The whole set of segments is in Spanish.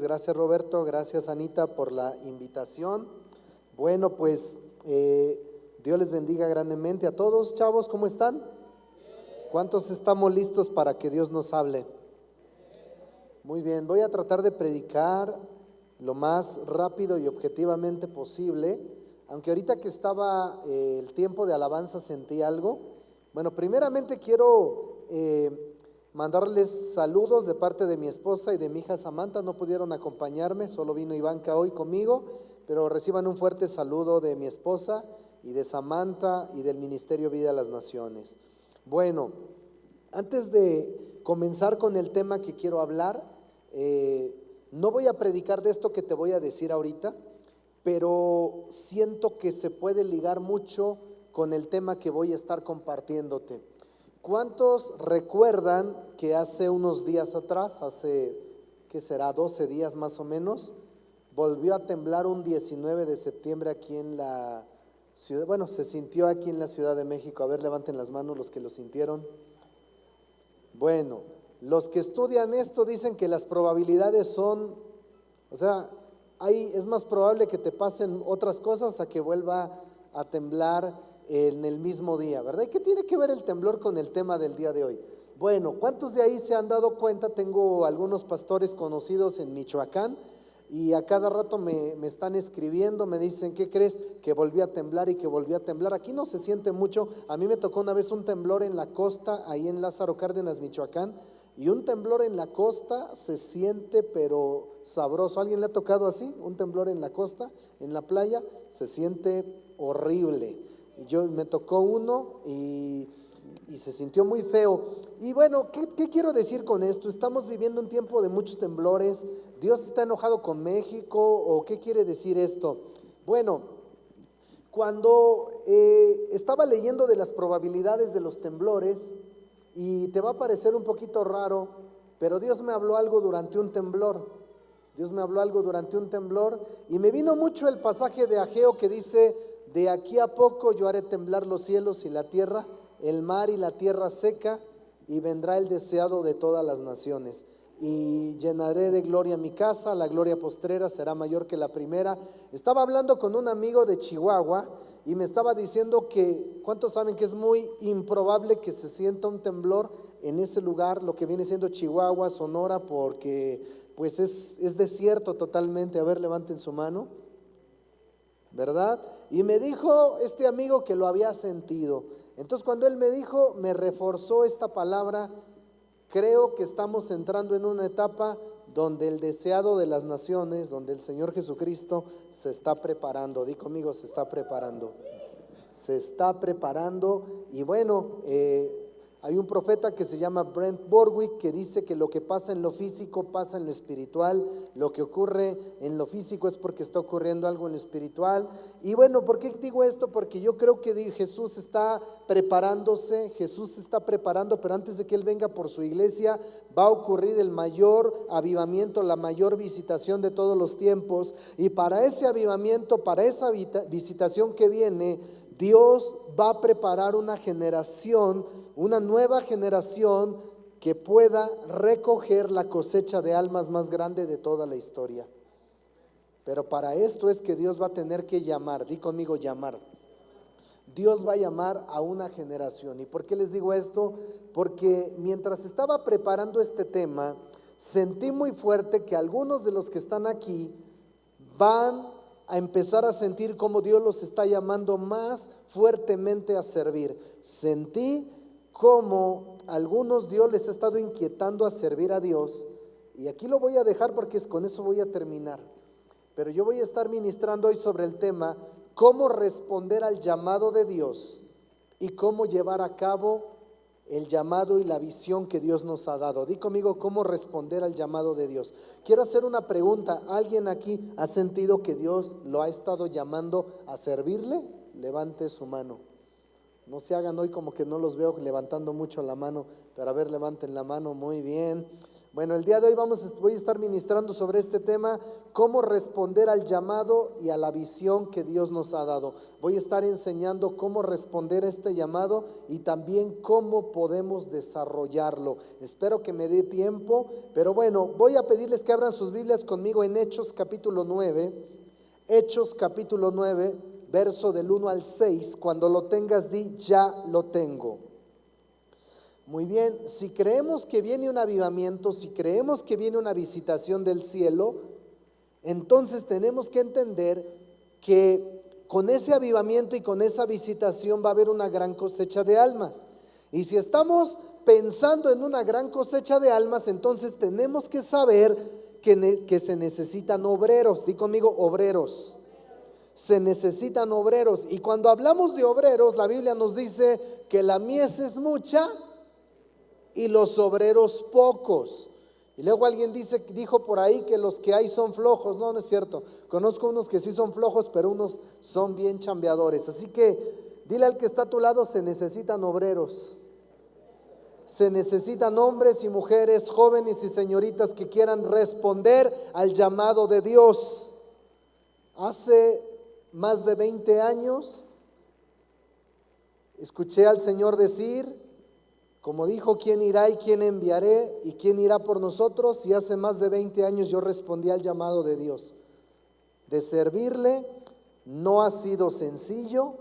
Gracias Roberto, gracias Anita por la invitación. Bueno, pues Dios les bendiga grandemente a todos, chavos, ¿cómo están? ¿Cuántos estamos listos para que Dios nos hable? Muy bien, voy a tratar de predicar lo más rápido y objetivamente posible, aunque ahorita que estaba el tiempo de alabanza sentí algo. Bueno, primeramente quiero mandarles saludos de parte de mi esposa y de mi hija Samantha. No pudieron acompañarme, solo vino Ivanka hoy conmigo, pero reciban un fuerte saludo de mi esposa y de Samantha y del Ministerio Vida a las Naciones. Bueno, antes de comenzar con el tema que quiero hablar, no voy a predicar de esto que te voy a decir ahorita, pero siento que se puede ligar mucho con el tema que voy a estar compartiéndote. ¿Cuántos recuerdan que hace unos días atrás, ¿qué será? 12 días más o menos, volvió a temblar un 19 de septiembre aquí en la ciudad? Bueno, se sintió aquí en la Ciudad de México. A ver, levanten las manos los que lo sintieron. Bueno, los que estudian esto dicen que las probabilidades son, o sea, es más probable que te pasen otras cosas a que vuelva a temblar en el mismo día, ¿verdad? ¿Y qué tiene que ver el temblor con el tema del día de hoy? Bueno, ¿cuántos de ahí se han dado cuenta? Tengo algunos pastores conocidos en Michoacán y a cada rato me están escribiendo, me dicen, ¿qué crees? Que volvió a temblar y que volvió a temblar. Aquí no se siente mucho. A mí me tocó una vez un temblor en la costa, ahí en Lázaro Cárdenas, Michoacán, y un temblor en la costa se siente pero sabroso. ¿A alguien le ha tocado así? Un temblor en la costa, en la playa, se siente horrible. Me tocó uno y se sintió muy feo. Y bueno, ¿qué quiero decir con esto? Estamos viviendo un tiempo de muchos temblores. ¿Dios está enojado con México o qué quiere decir esto? Bueno, cuando estaba leyendo de las probabilidades de los temblores, y te va a parecer un poquito raro, pero Dios me habló algo durante un temblor. Dios me habló algo durante un temblor y me vino mucho el pasaje de Ageo que dice: de aquí a poco yo haré temblar los cielos y la tierra, el mar y la tierra seca, y vendrá el deseado de todas las naciones. Y llenaré de gloria mi casa, la gloria postrera será mayor que la primera. Estaba hablando con un amigo de Chihuahua y me estaba diciendo que, ¿cuántos saben que es muy improbable que se sienta un temblor en ese lugar, lo que viene siendo Chihuahua, Sonora, porque pues es desierto totalmente? A ver, levanten su mano, ¿verdad? Y me dijo este amigo que lo había sentido. Entonces cuando él me dijo, me reforzó esta palabra. Creo que estamos entrando en una etapa donde el deseado de las naciones, donde el Señor Jesucristo se está preparando. Di conmigo, se está preparando. Se está preparando. Y bueno, hay un profeta que se llama Brent Borwick que dice que lo que pasa en lo físico pasa en lo espiritual. Lo que ocurre en lo físico es porque está ocurriendo algo en lo espiritual. Y bueno, ¿por qué digo esto? Porque yo creo que Jesús está preparándose, Jesús se está preparando, pero antes de que Él venga por su iglesia va a ocurrir el mayor avivamiento, la mayor visitación de todos los tiempos. Y para ese avivamiento, para esa visitación que viene, Dios va a preparar una generación, una nueva generación que pueda recoger la cosecha de almas más grande de toda la historia. Pero para esto es que Dios va a tener que llamar. Di conmigo, llamar. Dios va a llamar a una generación. ¿Y por qué les digo esto? Porque mientras estaba preparando este tema, sentí muy fuerte que algunos de los que están aquí van a empezar a sentir cómo Dios los está llamando más fuertemente a servir. Sentí cómo algunos Dios les ha estado inquietando a servir a Dios. Y aquí lo voy a dejar porque con eso voy a terminar. Pero yo voy a estar ministrando hoy sobre el tema cómo responder al llamado de Dios y cómo llevar a cabo el llamado y la visión que Dios nos ha dado. Di conmigo, cómo responder al llamado de Dios. Quiero hacer una pregunta. ¿Alguien aquí ha sentido que Dios lo ha estado llamando a servirle? Levante su mano. No se hagan hoy como que no los veo levantando mucho la mano, pero a ver, levanten la mano. Muy bien. Bueno, el día de hoy voy a estar ministrando sobre este tema, cómo responder al llamado y a la visión que Dios nos ha dado. Voy a estar enseñando cómo responder a este llamado y también cómo podemos desarrollarlo. Espero que me dé tiempo, pero bueno, voy a pedirles que abran sus Biblias conmigo en Hechos capítulo 9. Hechos capítulo 9, verso del 1 al 6. Cuando lo tengas, di: ya lo tengo. Muy bien, si creemos que viene un avivamiento, si creemos que viene una visitación del cielo, entonces tenemos que entender que con ese avivamiento y con esa visitación va a haber una gran cosecha de almas. Y si estamos pensando en una gran cosecha de almas, entonces tenemos que saber que se necesitan obreros. Di conmigo: obreros. Se necesitan obreros. Y cuando hablamos de obreros, la Biblia nos dice que la mies es mucha y los obreros pocos. Y luego alguien dijo por ahí que los que hay son flojos. No, no es cierto. Conozco unos que sí son flojos, pero unos son bien chambeadores. Así que dile al que está a tu lado: se necesitan obreros. Se necesitan hombres y mujeres, jóvenes y señoritas que quieran responder al llamado de Dios. Hace más de 20 años escuché al Señor decir, como dijo: ¿quién irá y quién enviaré y quién irá por nosotros? Y hace más de 20 años yo respondí al llamado de Dios de servirle. No ha sido sencillo,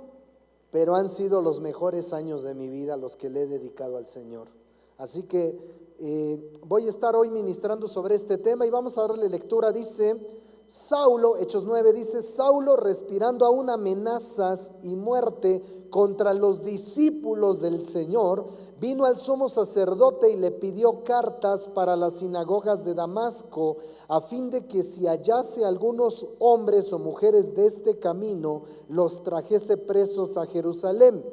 pero han sido los mejores años de mi vida los que le he dedicado al Señor. Así que voy a estar hoy ministrando sobre este tema y vamos a darle lectura. Dice Saulo, Hechos 9, dice: Saulo, respirando aún amenazas y muerte contra los discípulos del Señor, vino al sumo sacerdote y le pidió cartas para las sinagogas de Damasco, a fin de que si hallase algunos hombres o mujeres de este camino, los trajese presos a Jerusalén.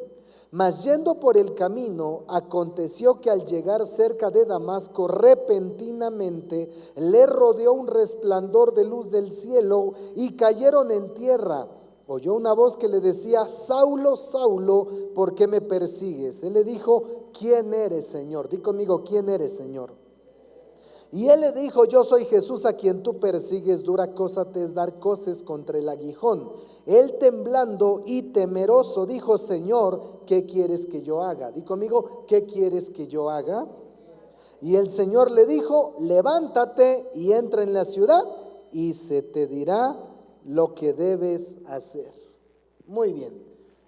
Mas yendo por el camino, aconteció que al llegar cerca de Damasco, repentinamente le rodeó un resplandor de luz del cielo y cayeron en tierra. Oyó una voz que le decía: Saulo, Saulo, ¿por qué me persigues? Él le dijo: ¿quién eres, Señor? Di conmigo: ¿quién eres, Señor? Y él le dijo: yo soy Jesús a quien tú persigues, dura cosa te es dar coces contra el aguijón. Él, temblando y temeroso, dijo: Señor, ¿qué quieres que yo haga? Di conmigo: ¿qué quieres que yo haga? Y el Señor le dijo: levántate y entra en la ciudad y se te dirá lo que debes hacer. Muy bien,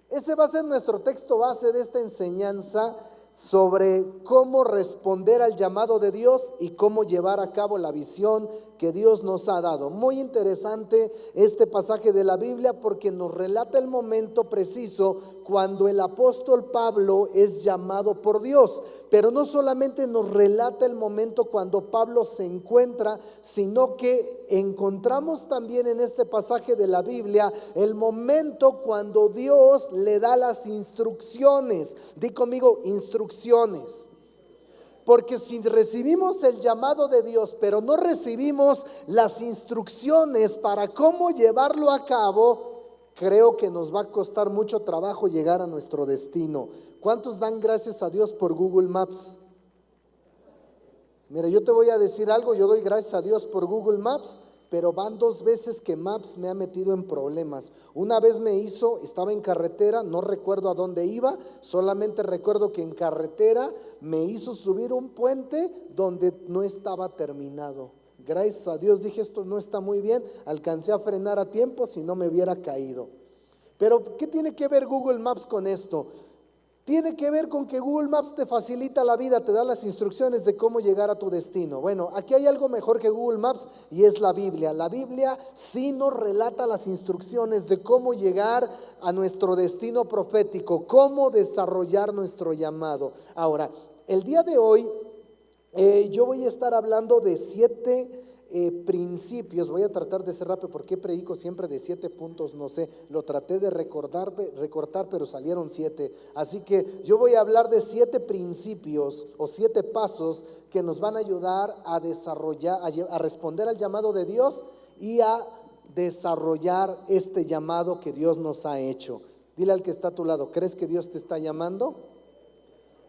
ese va a ser nuestro texto base de esta enseñanza sobre cómo responder al llamado de Dios y cómo llevar a cabo la visión que Dios nos ha dado. Muy interesante este pasaje de la Biblia porque nos relata el momento preciso cuando el apóstol Pablo es llamado por Dios. Pero no solamente nos relata el momento cuando Pablo se encuentra, sino que encontramos también en este pasaje de la Biblia el momento cuando Dios le da las instrucciones. Di conmigo: instrucciones. Porque si recibimos el llamado de Dios, pero no recibimos las instrucciones para cómo llevarlo a cabo, creo que nos va a costar mucho trabajo llegar a nuestro destino. ¿Cuántos dan gracias a Dios por Google Maps? Mira, yo te voy a decir algo: yo doy gracias a Dios por Google Maps, pero van 2 veces que Maps me ha metido en problemas. Una vez estaba en carretera, no recuerdo a dónde iba, solamente recuerdo que en carretera me hizo subir un puente donde no estaba terminado. Gracias a Dios dije: esto no está muy bien, alcancé a frenar a tiempo, si no me hubiera caído. Pero ¿qué tiene que ver Google Maps con esto? Tiene que ver con que Google Maps te facilita la vida, te da las instrucciones de cómo llegar a tu destino. Bueno, aquí hay algo mejor que Google Maps y es la Biblia. La Biblia sí nos relata las instrucciones de cómo llegar a nuestro destino profético, cómo desarrollar nuestro llamado. Ahora, el día de hoy yo voy a estar hablando de 7 principios. Voy a tratar de ser rápido porque predico siempre de 7 puntos, no sé, lo traté de recortar, pero salieron 7. Así que yo voy a hablar de 7 principios o 7 pasos que nos van a ayudar a desarrollar, a responder al llamado de Dios y a desarrollar este llamado que Dios nos ha hecho. Dile al que está a tu lado: ¿crees que Dios te está llamando?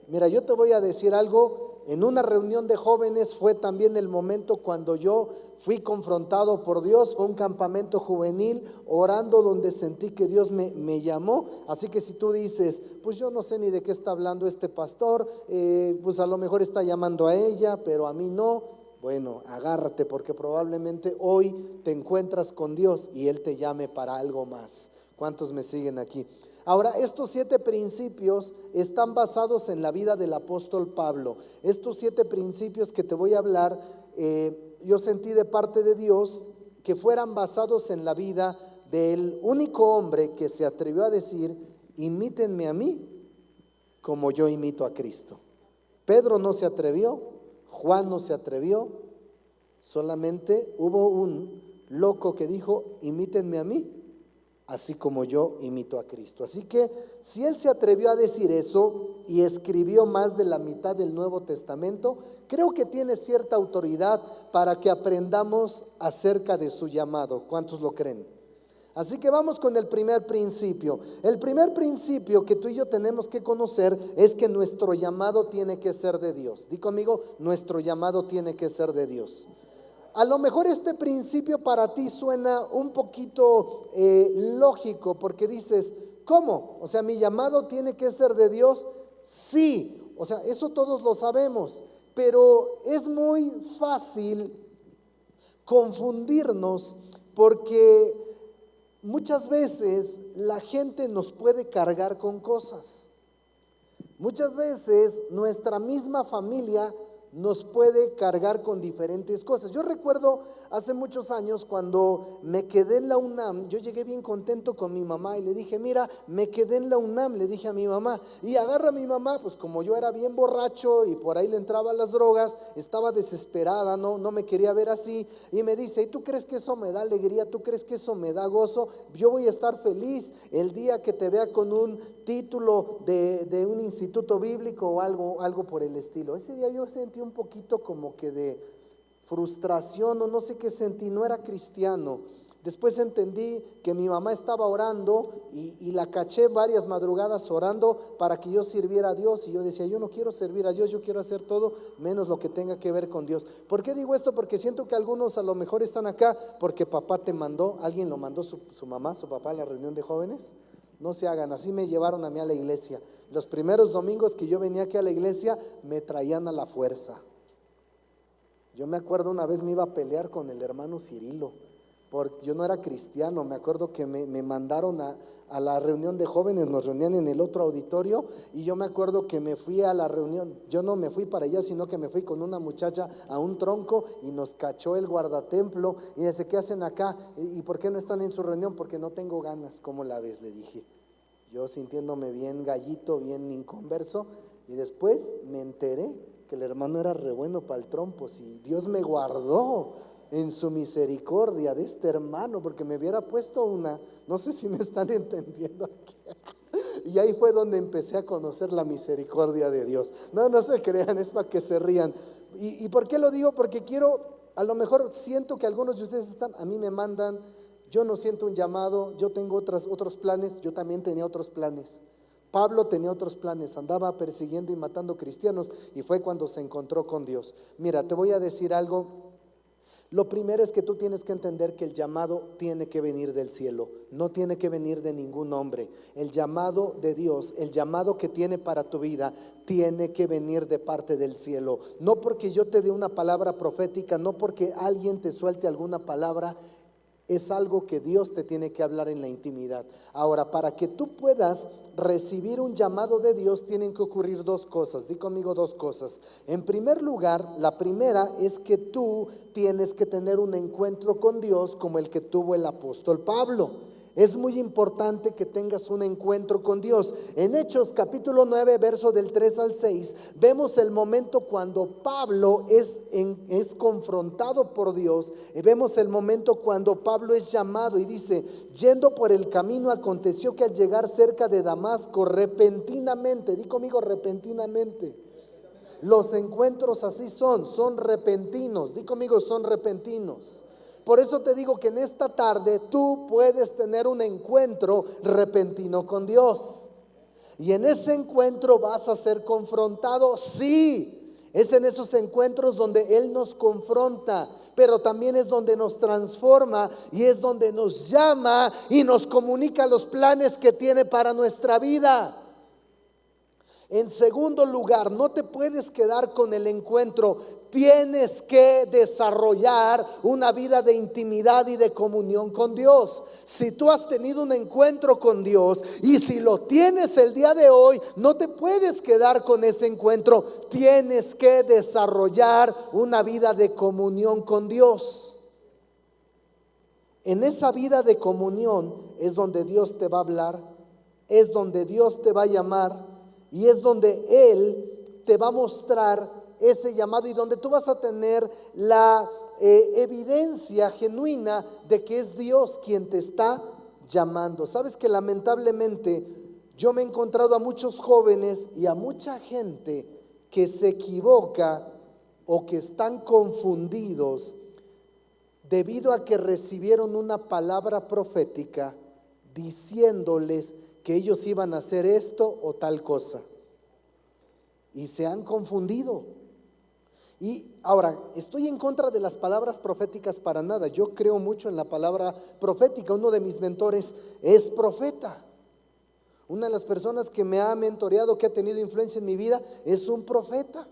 Mira, yo te voy a decir algo. en una reunión de jóvenes fue también el momento cuando yo fui confrontado por Dios. Fue un campamento juvenil, orando, donde sentí que Dios me llamó. Así que si tú dices, pues yo no sé ni de qué está hablando este pastor, pues a lo mejor está llamando a ella, pero a mí no. Bueno, agárrate, porque probablemente hoy te encuentras con Dios y Él te llame para algo más. ¿Cuántos me siguen aquí? Ahora, estos 7 principios están basados en la vida del apóstol Pablo. Estos 7 principios que te voy a hablar, yo sentí de parte de Dios que fueran basados en la vida del único hombre que se atrevió a decir: imítenme a mí como yo imito a Cristo. Pedro no se atrevió, Juan no se atrevió, solamente hubo un loco que dijo: imítenme a mí, así como yo imito a Cristo. Así que si él se atrevió a decir eso y escribió más de la mitad del Nuevo Testamento, creo que tiene cierta autoridad para que aprendamos acerca de su llamado. ¿Cuántos lo creen? Así que vamos con el primer principio. El primer principio que tú y yo tenemos que conocer es que nuestro llamado tiene que ser de Dios. Di conmigo: nuestro llamado tiene que ser de Dios. A lo mejor este principio para ti suena un poquito lógico, porque dices: ¿cómo? O sea, mi llamado tiene que ser de Dios. Sí, o sea, eso todos lo sabemos, pero es muy fácil confundirnos, porque muchas veces la gente nos puede cargar con cosas. Muchas veces nuestra misma familia nos puede cargar con diferentes cosas. Yo recuerdo hace muchos años cuando me quedé en la UNAM. Yo llegué bien contento con mi mamá y le dije: mira, me quedé en la UNAM, le dije a mi mamá. Y agarra a mi mamá, pues como yo era bien borracho y por ahí le entraban las drogas, estaba desesperada, no me quería ver así, y me dice: ¿y tú crees que eso me da alegría? ¿Tú crees que eso me da gozo? Yo voy a estar feliz el día que te vea con un título de un instituto bíblico o algo por el estilo. Ese día yo sentí un poquito como que de frustración, o no sé qué sentí. No era cristiano. Después entendí que mi mamá estaba orando y la caché varias madrugadas orando para que yo sirviera a Dios, y yo decía: yo no quiero servir a Dios, yo quiero hacer todo menos lo que tenga que ver con Dios. ¿Por qué digo esto? Porque siento que algunos a lo mejor están acá porque papá te mandó, alguien lo mandó, su mamá, su papá, a la reunión de jóvenes. No se hagan, así me llevaron a mí a la iglesia. Los primeros domingos que yo venía aquí a la iglesia, me traían a la fuerza. Yo me acuerdo una vez me iba a pelear con el hermano Cirilo, porque yo no era cristiano. Me acuerdo que me mandaron a la reunión de jóvenes, nos reunían en el otro auditorio, y yo me acuerdo que me fui a la reunión. Yo no me fui para allá, sino que me fui con una muchacha a un tronco, y nos cachó el guardatemplo y dice: ¿qué hacen acá? ¿Y por qué no están en su reunión? Porque no tengo ganas. ¿Cómo la ves?, le dije, yo sintiéndome bien gallito, bien inconverso. Y después me enteré que el hermano era re bueno para el trompo. Si Dios me guardó en su misericordia de este hermano, porque me hubiera puesto una, no sé si me están entendiendo aquí. Y ahí fue donde empecé a conocer la misericordia de Dios. No se crean, es para que se rían. ¿Y por qué lo digo? Porque quiero, a lo mejor siento que algunos de ustedes están, a mí me mandan, yo no siento un llamado, yo tengo otros planes. Yo también tenía otros planes. Pablo tenía otros planes, andaba persiguiendo y matando cristianos, y fue cuando se encontró con Dios. Mira, te voy a decir algo. Lo primero es que tú tienes que entender que el llamado tiene que venir del cielo, no tiene que venir de ningún hombre. El llamado de Dios, el llamado que tiene para tu vida, tiene que venir de parte del cielo. No porque yo te dé una palabra profética, no porque alguien te suelte alguna palabra. Es algo que Dios te tiene que hablar en la intimidad. Ahora, para que tú puedas recibir un llamado de Dios, tienen que ocurrir 2 cosas. Di conmigo 2 cosas. En primer lugar, la primera es que tú tienes que tener un encuentro con Dios como el que tuvo el apóstol Pablo. Es muy importante que tengas un encuentro con Dios. En Hechos capítulo 9, verso del 3 al 6, vemos el momento cuando Pablo es confrontado por Dios, y vemos el momento cuando Pablo es llamado, y dice: yendo por el camino, aconteció que al llegar cerca de Damasco, repentinamente, di conmigo, repentinamente. Los encuentros así son repentinos. Di conmigo, son repentinos. Por eso te digo que en esta tarde tú puedes tener un encuentro repentino con Dios. Y en ese encuentro vas a ser confrontado, sí. Es en esos encuentros donde Él nos confronta, pero también es donde nos transforma y es donde nos llama y nos comunica los planes que tiene para nuestra vida. En segundo lugar, no te puedes quedar con el encuentro. Tienes que desarrollar una vida de intimidad y de comunión con Dios. Si tú has tenido un encuentro con Dios y si lo tienes el día de hoy, no te puedes quedar con ese encuentro. Tienes que desarrollar una vida de comunión con Dios. En esa vida de comunión es donde Dios te va a hablar, es donde Dios te va a llamar. Y es donde Él te va a mostrar ese llamado y donde tú vas a tener la evidencia genuina de que es Dios quien te está llamando. Sabes que lamentablemente yo me he encontrado a muchos jóvenes y a mucha gente que se equivoca o que están confundidos debido a que recibieron una palabra profética diciéndoles que ellos iban a hacer esto o tal cosa. Y se han confundido. Y ahora, estoy en contra de las palabras proféticas para nada. Yo creo mucho en la palabra profética. Uno de mis mentores es profeta. Una de las personas que me ha mentoreado, que ha tenido influencia en mi vida, es un profeta.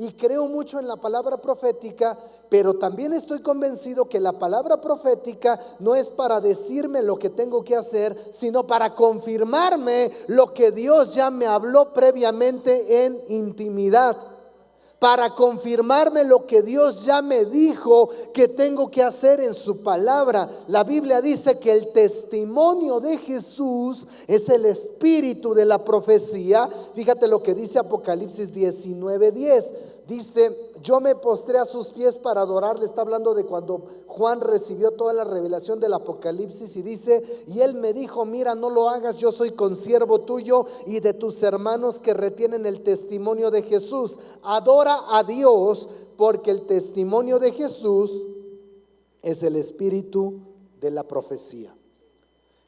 Y creo mucho en la palabra profética, pero también estoy convencido que la palabra profética no es para decirme lo que tengo que hacer, sino para confirmarme lo que Dios ya me habló previamente en intimidad. Para confirmarme lo que Dios ya me dijo que tengo que hacer en su palabra. La Biblia dice que el testimonio de Jesús es el espíritu de la profecía. Fíjate lo que dice Apocalipsis 19:10. Dice: yo me postré a sus pies para adorarle. Está hablando de cuando Juan recibió toda la revelación del Apocalipsis y dice: y él me dijo, mira, no lo hagas, yo soy consiervo tuyo y de tus hermanos que retienen el testimonio de Jesús. Adora a Dios, porque el testimonio de Jesús es el espíritu de la profecía.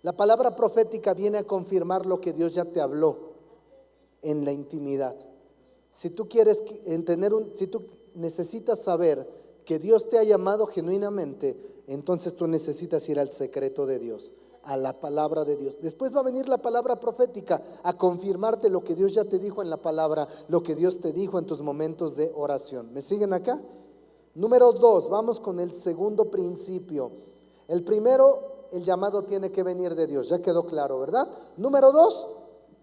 La palabra profética viene a confirmar lo que Dios ya te habló en la intimidad. Si tú quieres si tú necesitas saber que Dios te ha llamado genuinamente, entonces tú necesitas ir al secreto de Dios, a la palabra de Dios. Después va a venir la palabra profética a confirmarte lo que Dios ya te dijo en la palabra, lo que Dios te dijo en tus momentos de oración. ¿Me siguen acá? Número 2, vamos con el segundo principio. El primero, el llamado tiene que venir de Dios, ya quedó claro, ¿verdad? Número 2,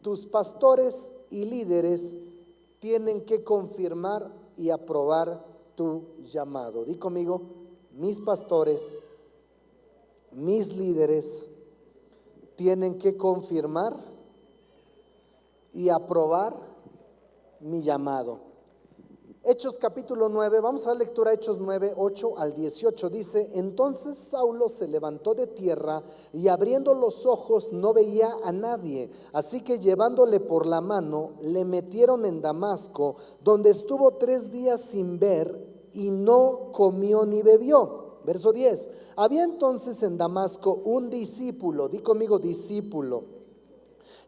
tus pastores y líderes tienen que confirmar y aprobar tu llamado. Di conmigo: mis pastores, mis líderes tienen que confirmar y aprobar mi llamado. Hechos capítulo 9, vamos a la lectura. Hechos 9, 8 al 18 dice: entonces Saulo se levantó de tierra y abriendo los ojos no veía a nadie, así que llevándole por la mano le metieron en Damasco, donde estuvo 3 días sin ver y no comió ni bebió. Verso 10, había entonces en Damasco un discípulo, di conmigo discípulo,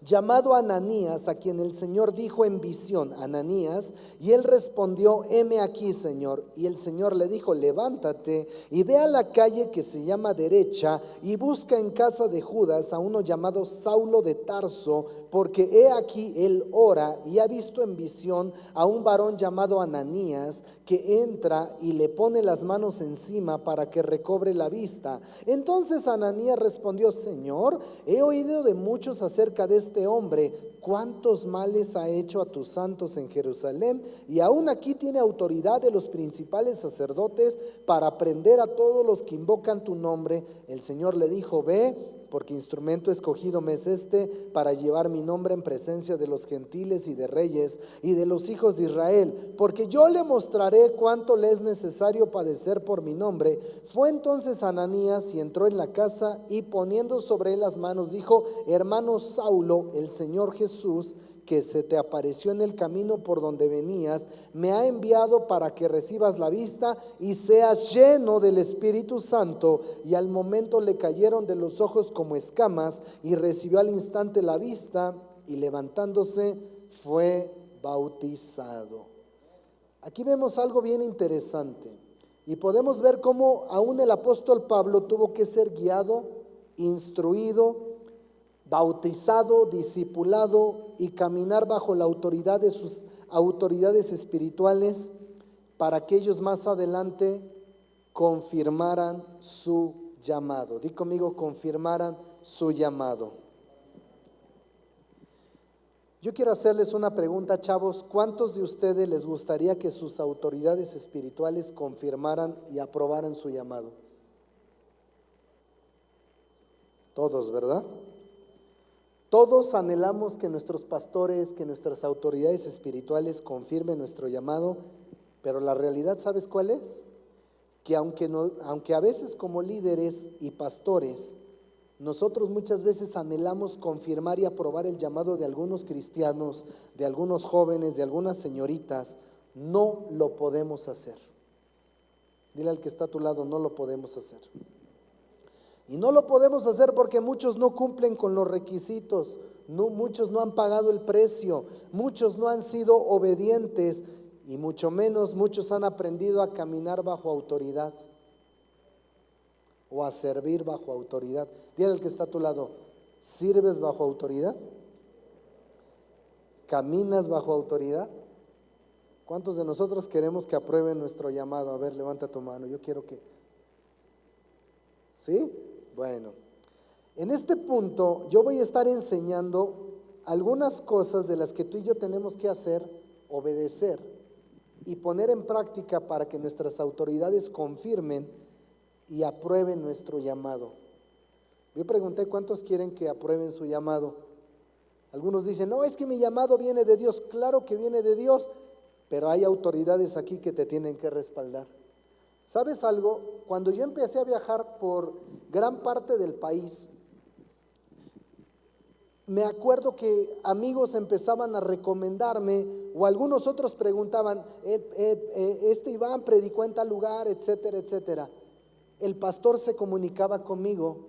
llamado Ananías, a quien el Señor dijo en visión: Ananías. Y él respondió: heme aquí, Señor. Y el Señor le dijo: levántate y ve a la calle que se llama Derecha y busca en casa de Judas a uno llamado Saulo de Tarso, porque he aquí él ora y ha visto en visión a un varón llamado Ananías, que entra y le pone las manos encima para que recobre la vista. Entonces Ananías respondió: Señor, he oído de muchos acerca de este hombre, cuántos males ha hecho a tus santos en Jerusalén, y aún aquí tiene autoridad de los principales sacerdotes para prender a todos los que invocan tu nombre. El Señor le dijo: ve, porque instrumento escogido me es este para llevar mi nombre en presencia de los gentiles y de reyes y de los hijos de Israel, porque yo le mostraré cuánto le es necesario padecer por mi nombre. Fue entonces Ananías y entró en la casa, y poniendo sobre él las manos dijo: hermano Saulo, el Señor Jesús, que se te apareció en el camino por donde venías, me ha enviado para que recibas la vista y seas lleno del Espíritu Santo. Y al momento le cayeron de los ojos como escamas, y recibió al instante la vista, y levantándose fue bautizado. Aquí vemos algo bien interesante y podemos ver cómo aún el apóstol Pablo tuvo que ser guiado, instruido, bautizado, discipulado y caminar bajo la autoridad de sus autoridades espirituales para que ellos más adelante confirmaran su llamado. Di conmigo, confirmaran su llamado. Yo quiero hacerles una pregunta, chavos. ¿Cuántos de ustedes les gustaría que sus autoridades espirituales confirmaran y aprobaran su llamado? Todos, ¿verdad? Todos anhelamos que nuestros pastores, que nuestras autoridades espirituales confirmen nuestro llamado, pero la realidad, ¿sabes cuál es? Que aunque a veces como líderes y pastores, nosotros muchas veces anhelamos confirmar y aprobar el llamado de algunos cristianos, de algunos jóvenes, de algunas señoritas, no lo podemos hacer. Dile al que está a tu lado, no lo podemos hacer. Y no lo podemos hacer porque muchos no cumplen con los requisitos, muchos no han pagado el precio, muchos no han sido obedientes y mucho menos muchos han aprendido a caminar bajo autoridad o a servir bajo autoridad. Dile al que está a tu lado, ¿sirves bajo autoridad? ¿Caminas bajo autoridad? ¿Cuántos de nosotros queremos que aprueben nuestro llamado? A ver, levanta tu mano, yo quiero que... ¿Sí? Bueno, en este punto yo voy a estar enseñando algunas cosas de las que tú y yo tenemos que hacer, obedecer y poner en práctica para que nuestras autoridades confirmen y aprueben nuestro llamado. Yo pregunté cuántos quieren que aprueben su llamado. Algunos dicen, no, es que mi llamado viene de Dios. Claro que viene de Dios, pero hay autoridades aquí que te tienen que respaldar. ¿Sabes algo? Cuando yo empecé a viajar por gran parte del país, me acuerdo que amigos empezaban a recomendarme o algunos otros preguntaban, este Iván predicó en tal lugar, etcétera, etcétera. El pastor se comunicaba conmigo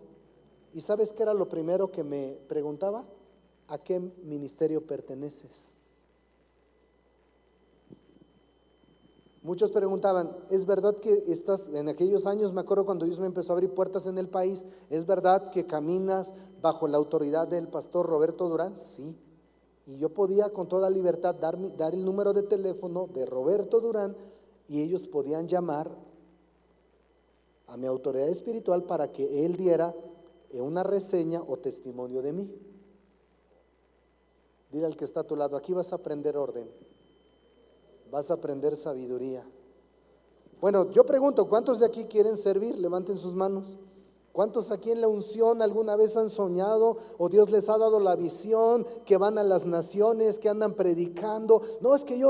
y ¿sabes qué era lo primero que me preguntaba? ¿A qué ministerio perteneces? Muchos preguntaban, ¿es verdad que estás, en aquellos años me acuerdo cuando Dios me empezó a abrir puertas en el país, ¿es verdad que caminas bajo la autoridad del pastor Roberto Durán? Sí. Y yo podía con toda libertad dar el número de teléfono de Roberto Durán y ellos podían llamar a mi autoridad espiritual para que él diera una reseña o testimonio de mí. Dile al que está a tu lado, aquí vas a aprender orden. Vas a aprender sabiduría. Bueno, yo pregunto, ¿cuántos de aquí quieren servir? Levanten sus manos. ¿Cuántos aquí en la unción alguna vez han soñado o Dios les ha dado la visión que van a las naciones, que andan predicando? No, es que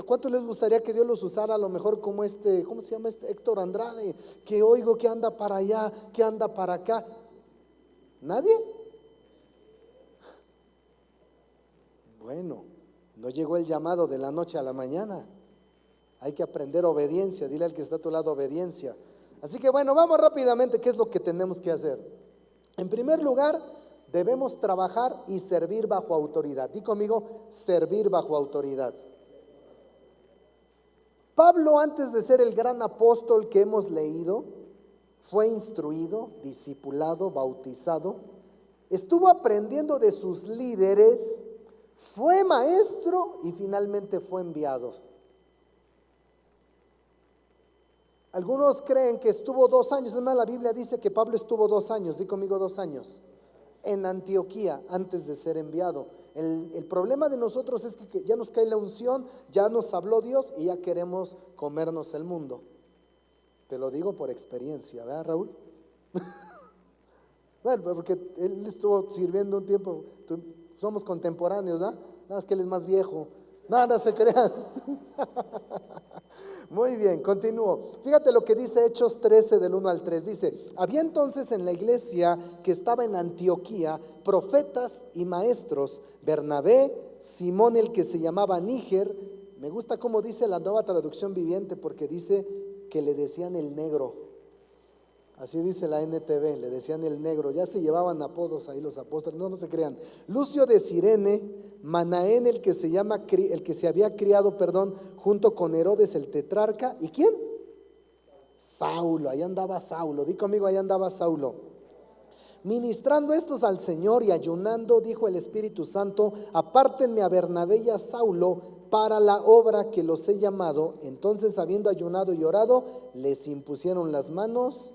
¿cuántos les gustaría que Dios los usara a lo mejor como ¿cómo se llama Héctor Andrade? Que oigo que anda para allá, que anda para acá. ¿Nadie? Bueno. No llegó el llamado de la noche a la mañana. Hay que aprender obediencia. Dile al que está a tu lado, obediencia. Así que bueno, vamos rápidamente. ¿Qué es lo que tenemos que hacer? En primer lugar, debemos trabajar y servir bajo autoridad. Di conmigo, servir bajo autoridad. Pablo, antes de ser el gran apóstol que hemos leído, fue instruido, discipulado, bautizado. Estuvo aprendiendo de sus líderes. Fue maestro y finalmente fue enviado. Algunos creen que estuvo 2 años. Es más, la Biblia dice que Pablo estuvo 2 años, di conmigo 2 años, en Antioquía antes de ser enviado. El problema de nosotros es que ya nos cae la unción, ya nos habló Dios y ya queremos comernos el mundo. Te lo digo por experiencia, ¿verdad, Raúl? Bueno, porque él estuvo sirviendo un tiempo. Somos contemporáneos, ¿no? Nada más que él es más viejo. Nada se crean. Muy bien, continúo. Fíjate lo que dice Hechos 13 del 1 al 3. Dice, había entonces en la iglesia que estaba en Antioquía profetas y maestros, Bernabé, Simón el que se llamaba Níger. Me gusta cómo dice la Nueva Traducción Viviente porque dice que le decían el negro. Así dice la NTV, le decían el negro, ya se llevaban apodos ahí los apóstoles, no, no se crean. Lucio de Cirene, Manaén, el que se había criado, junto con Herodes el tetrarca, ¿y quién? Saulo, ahí andaba Saulo, di conmigo, ahí andaba Saulo. Ministrando estos al Señor y ayunando, dijo el Espíritu Santo: apártenme a Bernabé y a Saulo para la obra que los he llamado. Entonces, habiendo ayunado y orado, les impusieron las manos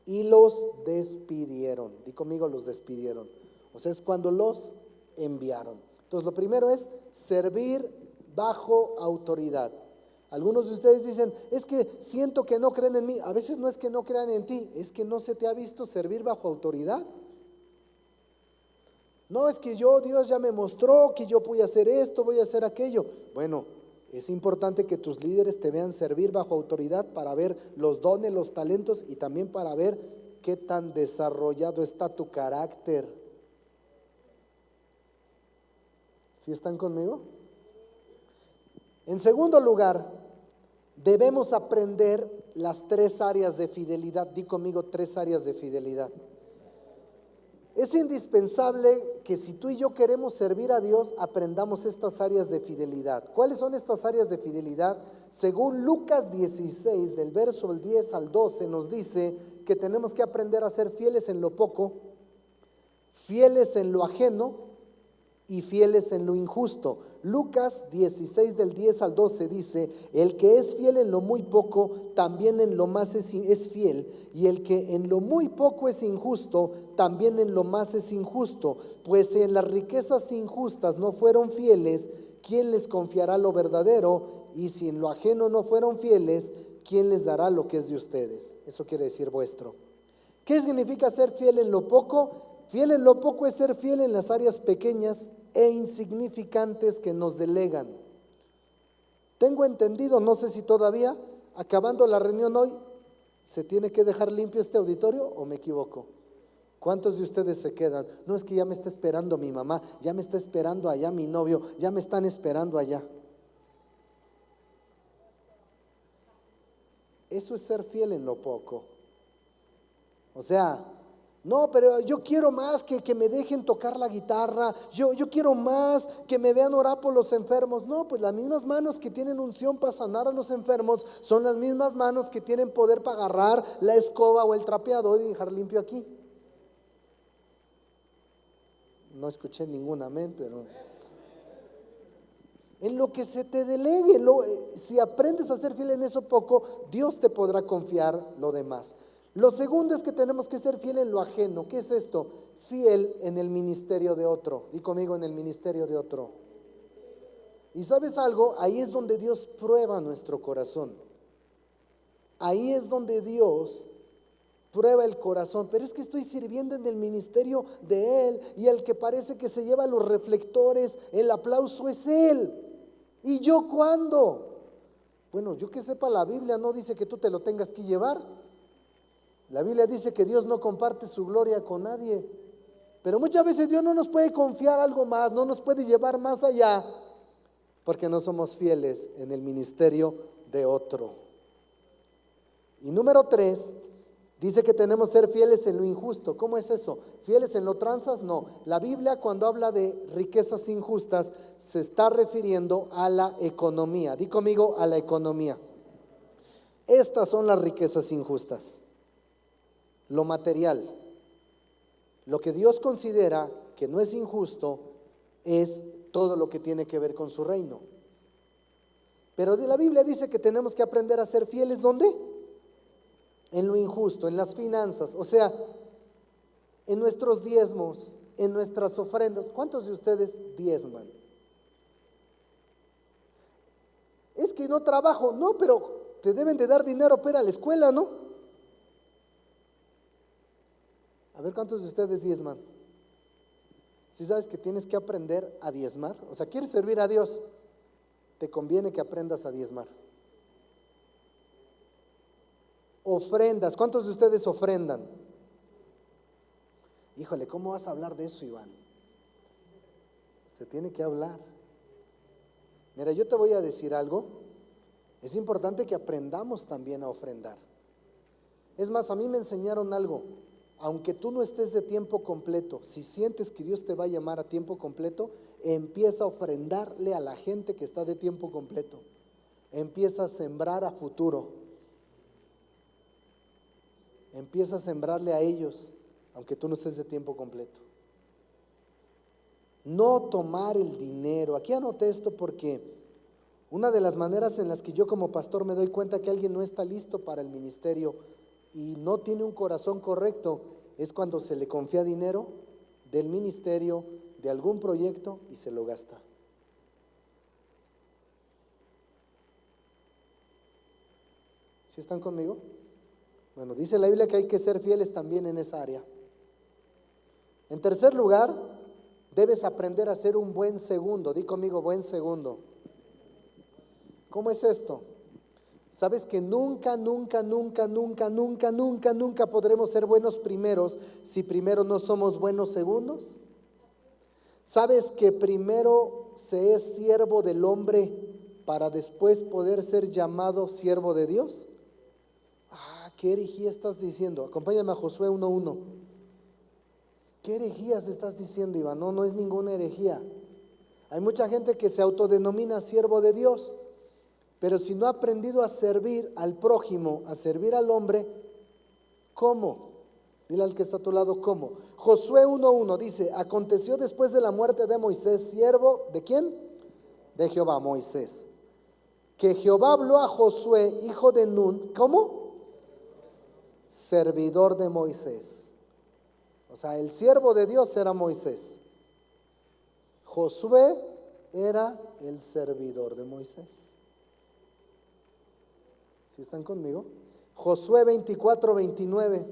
y los despidieron. Di conmigo, los despidieron. O sea, es cuando los enviaron. Entonces, lo primero es servir bajo autoridad. Algunos de ustedes dicen, es que siento que no creen en mí. A veces no es que no crean en ti, es que no se te ha visto servir bajo autoridad. No, es que Dios ya me mostró que yo voy a hacer esto, voy a hacer aquello. Bueno, es importante que tus líderes te vean servir bajo autoridad para ver los dones, los talentos y también para ver qué tan desarrollado está tu carácter. ¿Sí están conmigo? En segundo lugar, debemos aprender las 3 áreas de fidelidad. Di conmigo, 3 áreas de fidelidad. Es indispensable que si tú y yo queremos servir a Dios, aprendamos estas áreas de fidelidad. ¿Cuáles son estas áreas de fidelidad? Según Lucas 16, del verso 10 al 12, nos dice que tenemos que aprender a ser fieles en lo poco, fieles en lo ajeno y fieles en lo injusto. Lucas 16 del 10 al 12 dice: el que es fiel en lo muy poco, también en lo más es fiel, y el que en lo muy poco es injusto, también en lo más es injusto. Pues si en las riquezas injustas no fueron fieles, ¿quién les confiará lo verdadero? Y si en lo ajeno no fueron fieles, ¿quién les dará lo que es de ustedes? Eso quiere decir vuestro. ¿Qué significa ser fiel en lo poco? Fiel en lo poco es ser fiel en las áreas pequeñas e insignificantes que nos delegan. Tengo entendido, no sé si todavía, acabando la reunión hoy, ¿se tiene que dejar limpio este auditorio o me equivoco? ¿Cuántos de ustedes se quedan? No, es que ya me está esperando mi mamá, ya me está esperando allá mi novio, ya me están esperando allá. Eso es ser fiel en lo poco. O sea, no, pero yo quiero más que me dejen tocar la guitarra, yo quiero más que me vean orar por los enfermos. No, pues las mismas manos que tienen unción para sanar a los enfermos son las mismas manos que tienen poder para agarrar la escoba o el trapeador y dejar limpio aquí. No escuché ningún amén, pero en lo que se te delegue, si aprendes a ser fiel en eso poco, Dios te podrá confiar lo demás. Lo segundo es que tenemos que ser fiel en lo ajeno. ¿Qué es esto? Fiel en el ministerio de otro. Di conmigo, en el ministerio de otro. Y ¿sabes algo? Ahí es donde Dios prueba nuestro corazón. Ahí es donde Dios prueba el corazón. Pero es que estoy sirviendo en el ministerio de Él, y el que parece que se lleva los reflectores, el aplauso es Él. ¿Y yo cuándo? Bueno, yo que sepa, la Biblia no dice que tú te lo tengas que llevar. La Biblia dice que Dios no comparte su gloria con nadie. Pero muchas veces Dios no nos puede confiar algo más, no nos puede llevar más allá, porque no somos fieles en el ministerio de otro. Y número 3, dice que tenemos que ser fieles en lo injusto. ¿Cómo es eso? ¿Fieles en lo tranzas? No. La Biblia, cuando habla de riquezas injustas, se está refiriendo a la economía. Di conmigo, a la economía. Estas son las riquezas injustas. Lo material, lo que Dios considera que no es injusto, es todo lo que tiene que ver con su reino. Pero la Biblia dice que tenemos que aprender a ser fieles, ¿dónde? En lo injusto, en las finanzas, o sea, en nuestros diezmos, en nuestras ofrendas. ¿Cuántos de ustedes diezman? Es que no trabajo, no, pero te deben de dar dinero para ir a la escuela, ¿no? A ver, ¿cuántos de ustedes diezman? Si sabes que tienes que aprender a diezmar, o sea, ¿quieres servir a Dios? Te conviene que aprendas a diezmar. Ofrendas, ¿cuántos de ustedes ofrendan? Híjole, ¿cómo vas a hablar de eso, Iván? Se tiene que hablar. Mira, yo te voy a decir algo. Es importante que aprendamos también a ofrendar. Es más, a mí me enseñaron algo. Aunque tú no estés de tiempo completo, si sientes que Dios te va a llamar a tiempo completo, empieza a ofrendarle a la gente que está de tiempo completo. Empieza a sembrar a futuro. Empieza a sembrarle a ellos, aunque tú no estés de tiempo completo. No tomar el dinero. Aquí anoté esto porque una de las maneras en las que yo como pastor me doy cuenta que alguien no está listo para el ministerio y no tiene un corazón correcto es cuando se le confía dinero del ministerio, de algún proyecto y se lo gasta. ¿Sí están conmigo? Bueno, dice la Biblia que hay que ser fieles también en esa área. En tercer lugar, debes aprender a ser un buen segundo. Di conmigo, buen segundo. ¿Cómo es esto? Sabes que nunca podremos ser buenos primeros si primero no somos buenos segundos. ¿Sabes que primero se es siervo del hombre para después poder ser llamado siervo de Dios? ¿Qué herejía estás diciendo? Acompáñame a Josué 1:1. ¿Qué herejías estás diciendo, Iván? No, no es ninguna herejía. Hay mucha gente que se autodenomina siervo de Dios, pero si no ha aprendido a servir al prójimo, a servir al hombre, ¿cómo? Dile al que está a tu lado, ¿cómo? Josué 1:1 dice, aconteció después de la muerte de Moisés, siervo, ¿de quién? De Jehová, Moisés. Que Jehová habló a Josué, hijo de Nun, ¿cómo? Servidor de Moisés. O sea, el siervo de Dios era Moisés. Josué era el servidor de Moisés. ¿Sí están conmigo? Josué 24:29.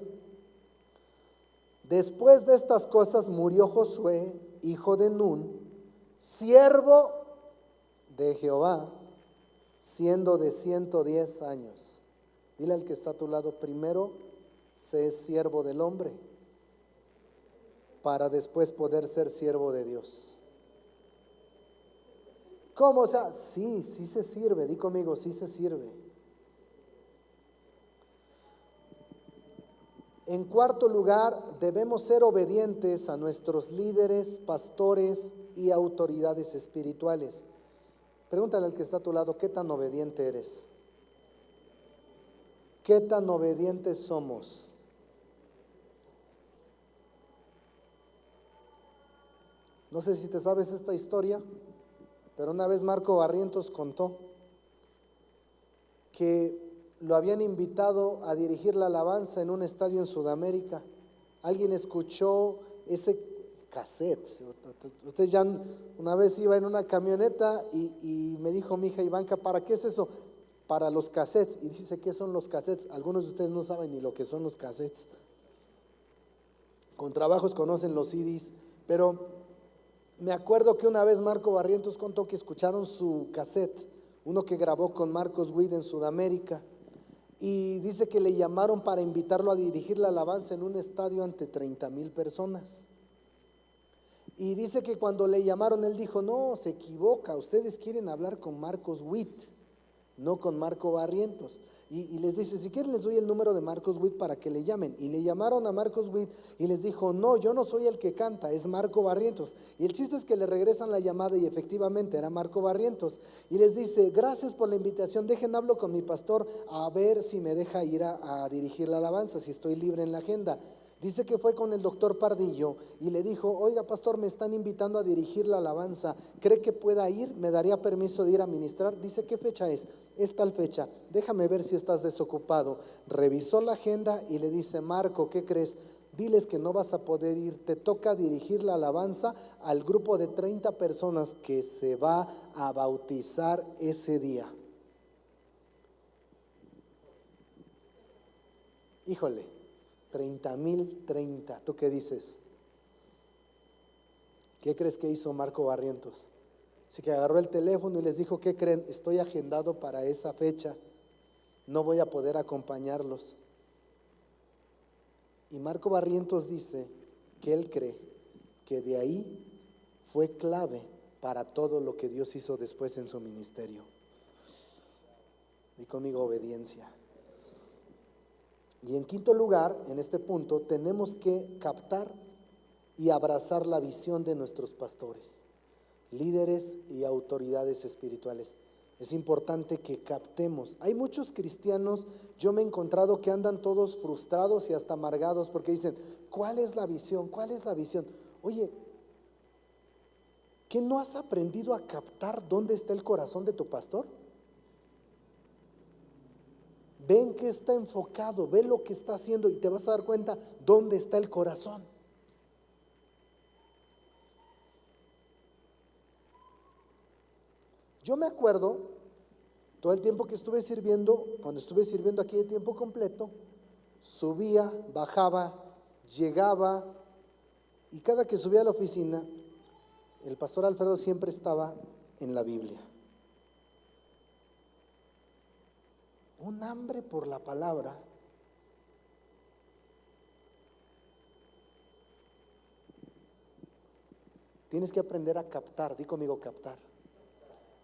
Después de estas cosas murió Josué, hijo de Nun, siervo de Jehová, siendo de 110 años. Dile al que está a tu lado, primero sé siervo del hombre para después poder ser siervo de Dios. ¿Cómo? O sea, sí se sirve. Di conmigo, sí se sirve. En cuarto lugar, debemos ser obedientes a nuestros líderes, pastores y autoridades espirituales. Pregúntale al que está a tu lado, ¿qué tan obediente eres? ¿Qué tan obedientes somos? No sé si te sabes esta historia, pero una vez Marco Barrientos contó que lo habían invitado a dirigir la alabanza en un estadio en Sudamérica. Alguien escuchó ese cassette. Usted ya una vez iba en una camioneta y me dijo mi hija Ivanka, ¿para qué es eso? Para los cassettes. Y dice, ¿qué son los cassettes? Algunos de ustedes no saben ni lo que son los cassettes. Con trabajos conocen los CDs, pero me acuerdo que una vez Marco Barrientos contó que escucharon su cassette, uno que grabó con Marcos Witt en Sudamérica. Y dice que le llamaron para invitarlo a dirigir la alabanza en un estadio ante 30,000 personas. Y dice que cuando le llamaron, él dijo, no, se equivoca, ustedes quieren hablar con Marcos Witt, no con Marco Barrientos. Y les dice, si quieren les doy el número de Marcos Witt para que le llamen. Y le llamaron a Marcos Witt y les dijo, no, yo no soy el que canta, es Marco Barrientos. Y el chiste es que le regresan la llamada y efectivamente era Marco Barrientos. Y les dice, gracias por la invitación, dejen hablo con mi pastor a ver si me deja ir a dirigir la alabanza, si estoy libre en la agenda. Dice que fue con el doctor Pardillo y le dijo, oiga pastor, me están invitando a dirigir la alabanza, ¿cree que pueda ir? ¿Me daría permiso de ir a ministrar? Dice, ¿qué fecha es? Es tal fecha, déjame ver si estás desocupado. Revisó la agenda y le dice, Marco, ¿qué crees? Diles que no vas a poder ir, te toca dirigir la alabanza al grupo de 30 personas que se va a bautizar ese día. Híjole, 30,030, ¿tú qué dices? ¿Qué crees que hizo Marco Barrientos? Así que agarró el teléfono y les dijo, ¿qué creen? Estoy agendado para esa fecha, no voy a poder acompañarlos. Y Marco Barrientos dice que él cree que de ahí fue clave para todo lo que Dios hizo después en su ministerio. Y conmigo, obediencia. Y en quinto lugar, en este punto, tenemos que captar y abrazar la visión de nuestros pastores, líderes y autoridades espirituales. Es importante que captemos. Hay muchos cristianos, yo me he encontrado que andan todos frustrados y hasta amargados porque dicen, ¿cuál es la visión? ¿Cuál es la visión? Oye, ¿qué no has aprendido a captar dónde está el corazón de tu pastor? Ven que está enfocado, ve lo que está haciendo y te vas a dar cuenta dónde está el corazón. Yo me acuerdo, todo el tiempo que estuve sirviendo, cuando estuve sirviendo aquí de tiempo completo, subía, bajaba, llegaba, y cada que subía a la oficina, el pastor Alfredo siempre estaba en la Biblia. Un hambre por la palabra. Tienes que aprender a captar, di conmigo captar,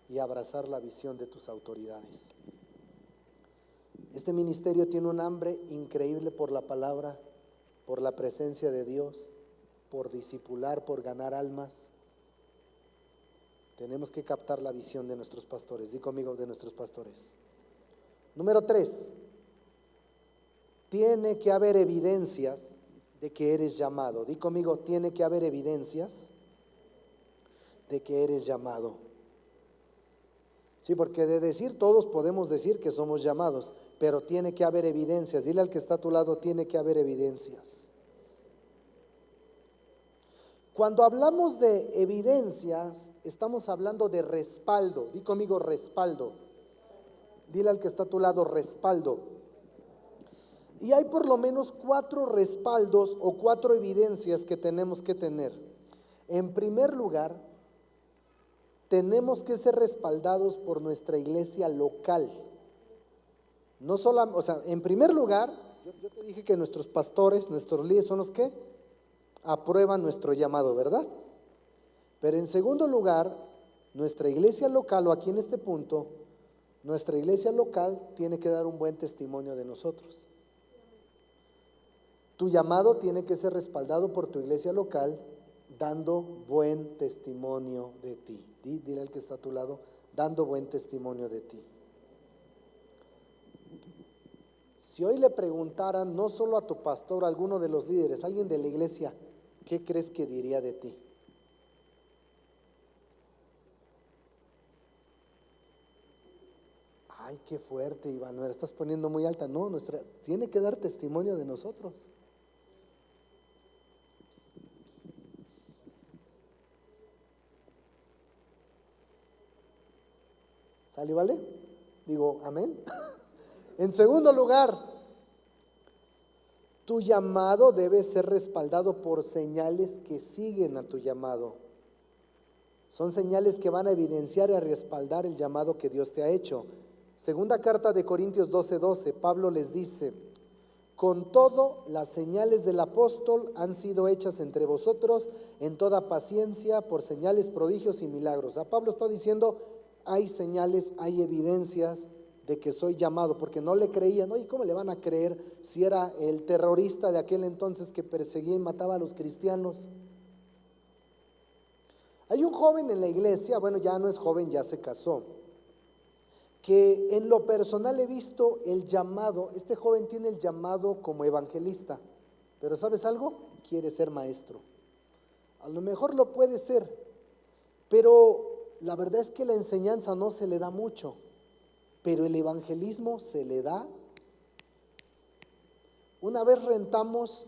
y abrazar la visión de tus autoridades. Este ministerio tiene un hambre increíble por la palabra, por la presencia de Dios, por discipular, por ganar almas. Tenemos que captar la visión de nuestros pastores. Di conmigo, de nuestros pastores. Número 3, tiene que haber evidencias de que eres llamado. Di conmigo, tiene que haber evidencias de que eres llamado. Sí, porque de decir todos podemos decir que somos llamados, pero tiene que haber evidencias. Dile al que está a tu lado, tiene que haber evidencias. Cuando hablamos de evidencias, estamos hablando de respaldo. Di conmigo, respaldo. Dile al que está a tu lado, respaldo. Y hay por lo menos 4 respaldos o 4 evidencias que tenemos que tener. En primer lugar, tenemos que ser respaldados por nuestra iglesia local. No solo, o sea, en primer lugar, yo te dije que nuestros pastores, nuestros líderes son los que aprueban nuestro llamado, ¿verdad? Pero en segundo lugar, nuestra iglesia local, o aquí en este punto, nuestra iglesia local tiene que dar un buen testimonio de nosotros. Tu llamado tiene que ser respaldado por tu iglesia local, dando buen testimonio de ti. Dile al que está a tu lado, dando buen testimonio de ti. Si hoy le preguntaran, no solo a tu pastor, a alguno de los líderes, a alguien de la iglesia, ¿qué crees que diría de ti? Ay, qué fuerte, Iván, me la estás poniendo muy alta. No, tiene que dar testimonio de nosotros. ¿Sale, vale? Digo, amén. En segundo lugar, tu llamado debe ser respaldado por señales que siguen a tu llamado. Son señales que van a evidenciar y a respaldar el llamado que Dios te ha hecho. Segunda carta de Corintios 12:12, Pablo les dice: con todo, las señales del apóstol han sido hechas entre vosotros en toda paciencia por señales, prodigios y milagros. A Pablo está diciendo, hay señales, hay evidencias de que soy llamado, porque no le creían. Oye, ¿cómo le van a creer si era el terrorista de aquel entonces que perseguía y mataba a los cristianos? Hay un joven en la iglesia, bueno, ya no es joven, ya se casó, que en lo personal he visto el llamado. Este joven tiene el llamado como evangelista, pero ¿sabes algo? Quiere ser maestro. A lo mejor lo puede ser, pero la verdad es que la enseñanza no se le da mucho, pero el evangelismo se le da. Una vez rentamos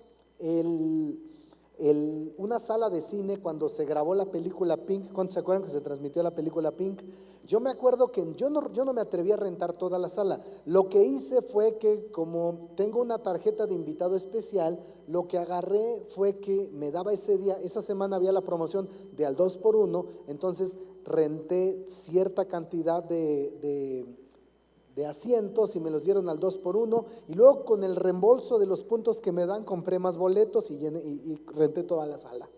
una sala de cine cuando se grabó la película Pink. ¿Cuántos se acuerdan que se transmitió la película Pink? Yo me acuerdo que yo no me atreví a rentar toda la sala. Lo que hice fue que, como tengo una tarjeta de invitado especial, lo que agarré fue que me daba ese día, esa semana había la promoción de al 2x1, entonces renté cierta cantidad de asientos y me los dieron al 2x1, y luego con el reembolso de los puntos que me dan compré más boletos y renté toda la sala.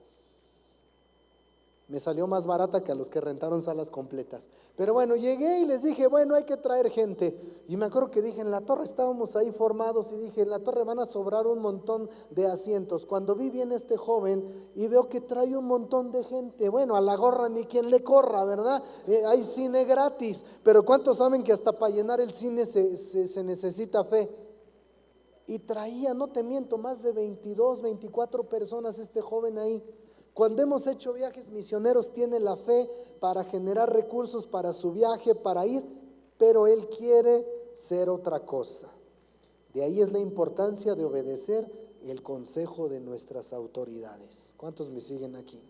Me salió más barata que a los que rentaron salas completas. Pero bueno, llegué y les dije, bueno, hay que traer gente. Y me acuerdo que dije, en la torre estábamos ahí formados y dije, en la torre van a sobrar un montón de asientos. Cuando vi bien este joven y veo que trae un montón de gente, bueno, a la gorra ni quien le corra, ¿verdad? Hay cine gratis, pero ¿cuántos saben que hasta para llenar el cine se necesita fe? Y traía, no te miento, más de 22, 24 personas este joven ahí. Cuando hemos hecho viajes misioneros, tiene la fe para generar recursos para su viaje, para ir, pero él quiere ser otra cosa. De ahí es la importancia de obedecer el consejo de nuestras autoridades. ¿Cuántos me siguen aquí?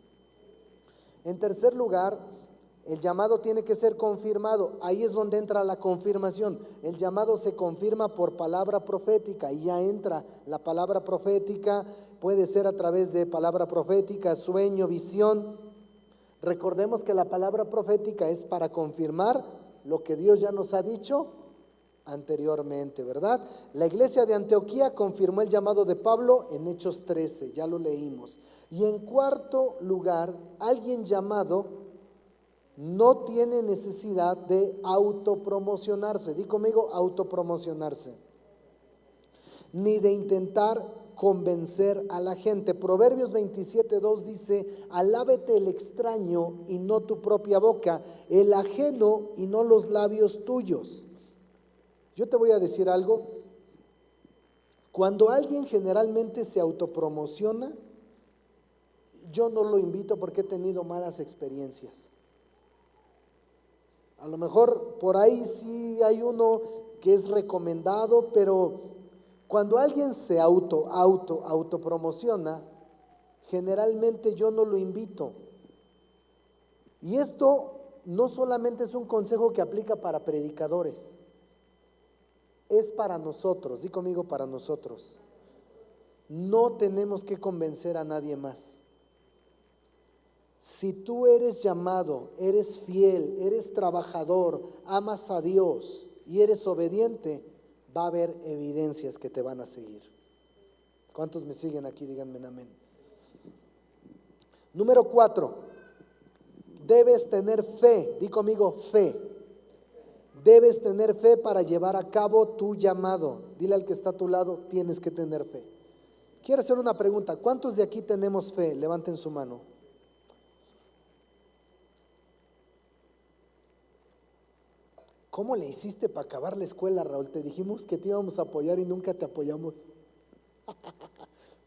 En tercer lugar, el llamado tiene que ser confirmado. Ahí es donde entra la confirmación. El llamado se confirma por palabra profética y ya entra la palabra profética. Puede ser a través de palabra profética, sueño, visión. Recordemos que la palabra profética es para confirmar lo que Dios ya nos ha dicho anteriormente, ¿verdad? La iglesia de Antioquía confirmó el llamado de Pablo en Hechos 13, ya lo leímos. Y en cuarto lugar, alguien llamado no tiene necesidad de autopromocionarse. Di conmigo, autopromocionarse. Ni de intentar convencer a la gente. Proverbios 27:2 dice, alábete el extraño y no tu propia boca, el ajeno y no los labios tuyos. Yo te voy a decir algo. Cuando alguien generalmente se autopromociona, yo no lo invito porque he tenido malas experiencias. A lo mejor por ahí sí hay uno que es recomendado, pero cuando alguien se autopromociona, generalmente yo no lo invito. Y esto no solamente es un consejo que aplica para predicadores, es para nosotros. Di conmigo, para nosotros. No tenemos que convencer a nadie más. Si tú eres llamado, eres fiel, eres trabajador, amas a Dios y eres obediente, va a haber evidencias que te van a seguir. ¿Cuántos me siguen aquí? Díganme amén. Número 4, debes tener fe. Di conmigo, fe. Debes tener fe para llevar a cabo tu llamado. Dile al que está a tu lado, tienes que tener fe. Quiero hacer una pregunta. ¿Cuántos de aquí tenemos fe? Levanten su mano. ¿Cómo le hiciste para acabar la escuela, Raúl? Te dijimos que te íbamos a apoyar y nunca te apoyamos.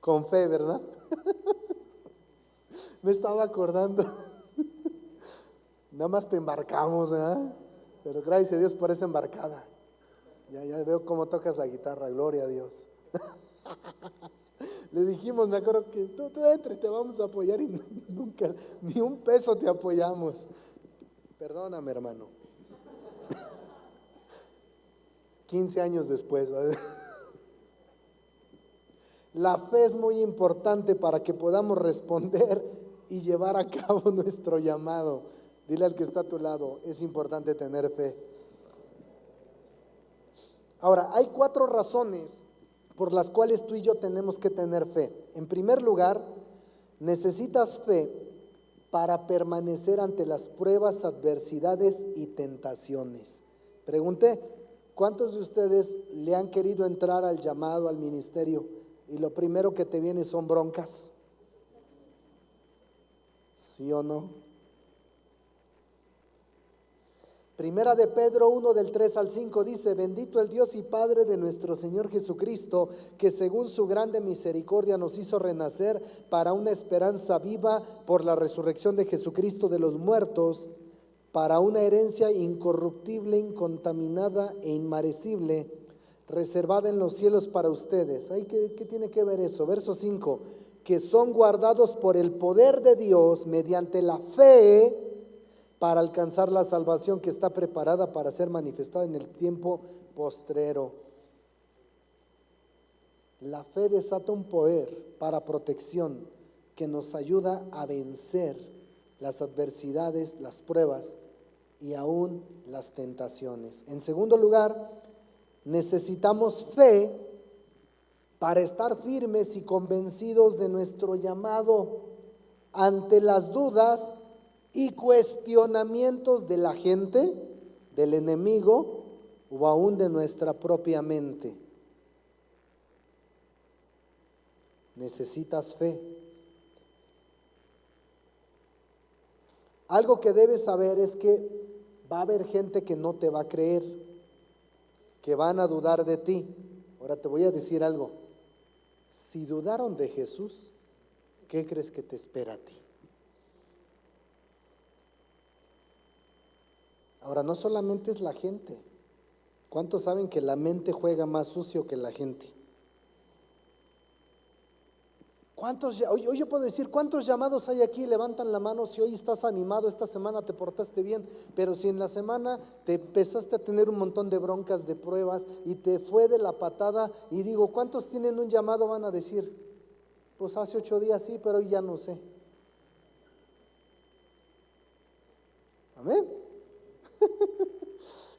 Con fe, ¿verdad? Me estaba acordando. Nada más te embarcamos, ¿verdad? Pero gracias a Dios por esa embarcada. Ya veo cómo tocas la guitarra, gloria a Dios. Le dijimos, me acuerdo que tú entre, te vamos a apoyar y nunca, ni un peso te apoyamos. Perdóname, hermano. 15 años después, ¿vale? La fe es muy importante para que podamos responder y llevar a cabo nuestro llamado. Dile al que está a tu lado, es importante tener fe. Ahora, hay 4 razones por las cuales tú y yo tenemos que tener fe. En primer lugar, necesitas fe para permanecer ante las pruebas, adversidades y tentaciones. Pregunté, ¿cuántos de ustedes le han querido entrar al llamado, al ministerio, y lo primero que te viene son broncas? ¿Sí o no? Primera de Pedro 1 del 3 al 5 dice, bendito el Dios y Padre de nuestro Señor Jesucristo, que según su grande misericordia nos hizo renacer para una esperanza viva por la resurrección de Jesucristo de los muertos, para una herencia incorruptible, incontaminada e inmarcesible, reservada en los cielos para ustedes. ¿Qué tiene que ver eso? Verso 5, que son guardados por el poder de Dios mediante la fe para alcanzar la salvación que está preparada para ser manifestada en el tiempo postrero. La fe desata un poder para protección que nos ayuda a vencer las adversidades, las pruebas y aún las tentaciones. En segundo lugar, necesitamos fe para estar firmes y convencidos de nuestro llamado. Ante las dudas, y cuestionamientos de la gente, del enemigo o aún de nuestra propia mente. Necesitas fe. Algo que debes saber es que va a haber gente que no te va a creer, que van a dudar de ti. Ahora te voy a decir algo. Si dudaron de Jesús, ¿qué crees que te espera a ti? Ahora, no solamente es la gente. ¿Cuántos saben que la mente juega más sucio que la gente? Hoy yo puedo decir, ¿cuántos llamados hay aquí? Levantan la mano si hoy estás animado, esta semana te portaste bien, pero si en la semana te empezaste a tener un montón de broncas, de pruebas y te fue de la patada, y digo, ¿cuántos tienen un llamado? Van a decir, pues hace 8 días sí, pero hoy ya no sé. Amén.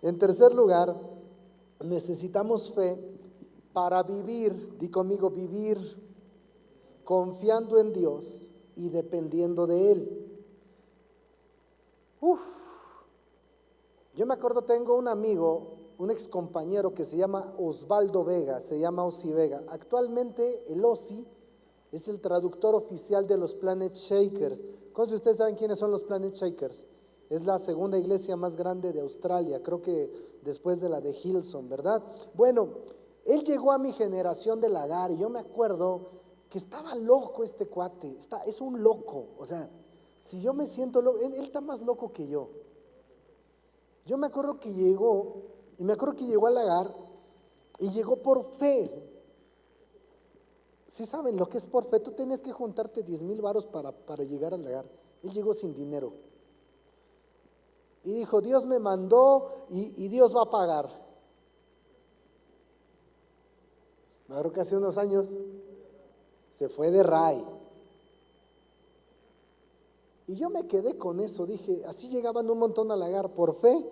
En tercer lugar, necesitamos fe para vivir, di conmigo, vivir confiando en Dios y dependiendo de Él. Yo me acuerdo, tengo un amigo, un ex compañero que se llama Osvaldo Vega, se llama Osi Vega. Actualmente el Osi es el traductor oficial de los Planet Shakers. ¿Cuántos de ustedes saben quiénes son los Planet Shakers? Es la segunda iglesia más grande de Australia, creo que después de la de Hillsong, ¿verdad? Bueno, él llegó a mi generación de Lagar y yo me acuerdo que estaba loco este cuate, es un loco, o sea, si yo me siento loco, él está más loco que yo. Yo me acuerdo que llegó, y me acuerdo que llegó a Lagar y llegó por fe. ¿Sí saben lo que es por fe? Tú tenías que juntarte 10,000 varos para llegar a Lagar. Él llegó sin dinero. Y dijo, Dios me mandó y Dios va a pagar. Me acuerdo que hace unos años se fue de Ray. Y yo me quedé con eso, dije, así llegaban un montón a Lagar por fe.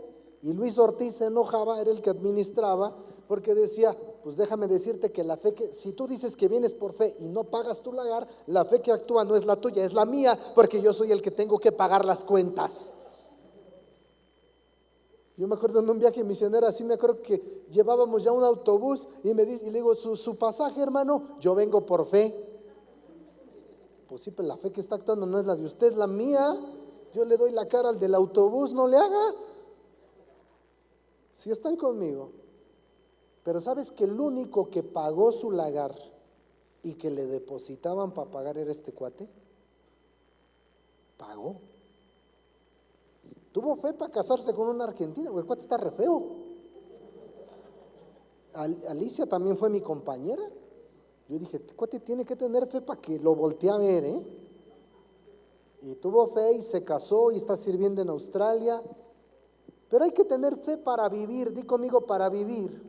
Y Luis Ortiz se enojaba, era el que administraba, porque decía, pues déjame decirte que la fe que, si tú dices que vienes por fe y no pagas tu Lagar, la fe que actúa no es la tuya, es la mía, porque yo soy el que tengo que pagar las cuentas. Yo me acuerdo en un viaje misionero, así me acuerdo que llevábamos ya un autobús y le digo, su pasaje, hermano, yo vengo por fe. Pues sí, pero la fe que está actuando no es la de usted, es la mía. Yo le doy la cara al del autobús, no le haga. Si están conmigo. Pero sabes que el único que pagó su Lagar y que le depositaban para pagar era este cuate. Pagó. Tuvo fe para casarse con una argentina, el cuate está re feo. Alicia también fue mi compañera. Yo dije, este cuate tiene que tener fe para que lo voltee a ver, ¿eh? Y tuvo fe y se casó y está sirviendo en Australia. Pero hay que tener fe para vivir, di conmigo, para vivir,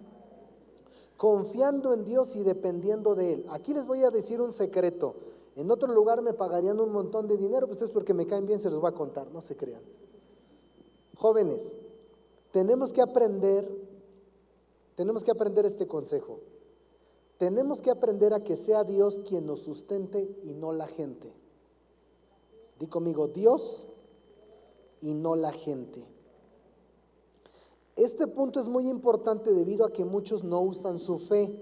confiando en Dios y dependiendo de Él. Aquí les voy a decir un secreto. En otro lugar me pagarían un montón de dinero, ustedes porque me caen bien se los voy a contar, no se crean. Jóvenes, tenemos que aprender este consejo. Tenemos que aprender a que sea Dios quien nos sustente y no la gente. Di conmigo, Dios y no la gente. Este punto es muy importante debido a que muchos no usan su fe,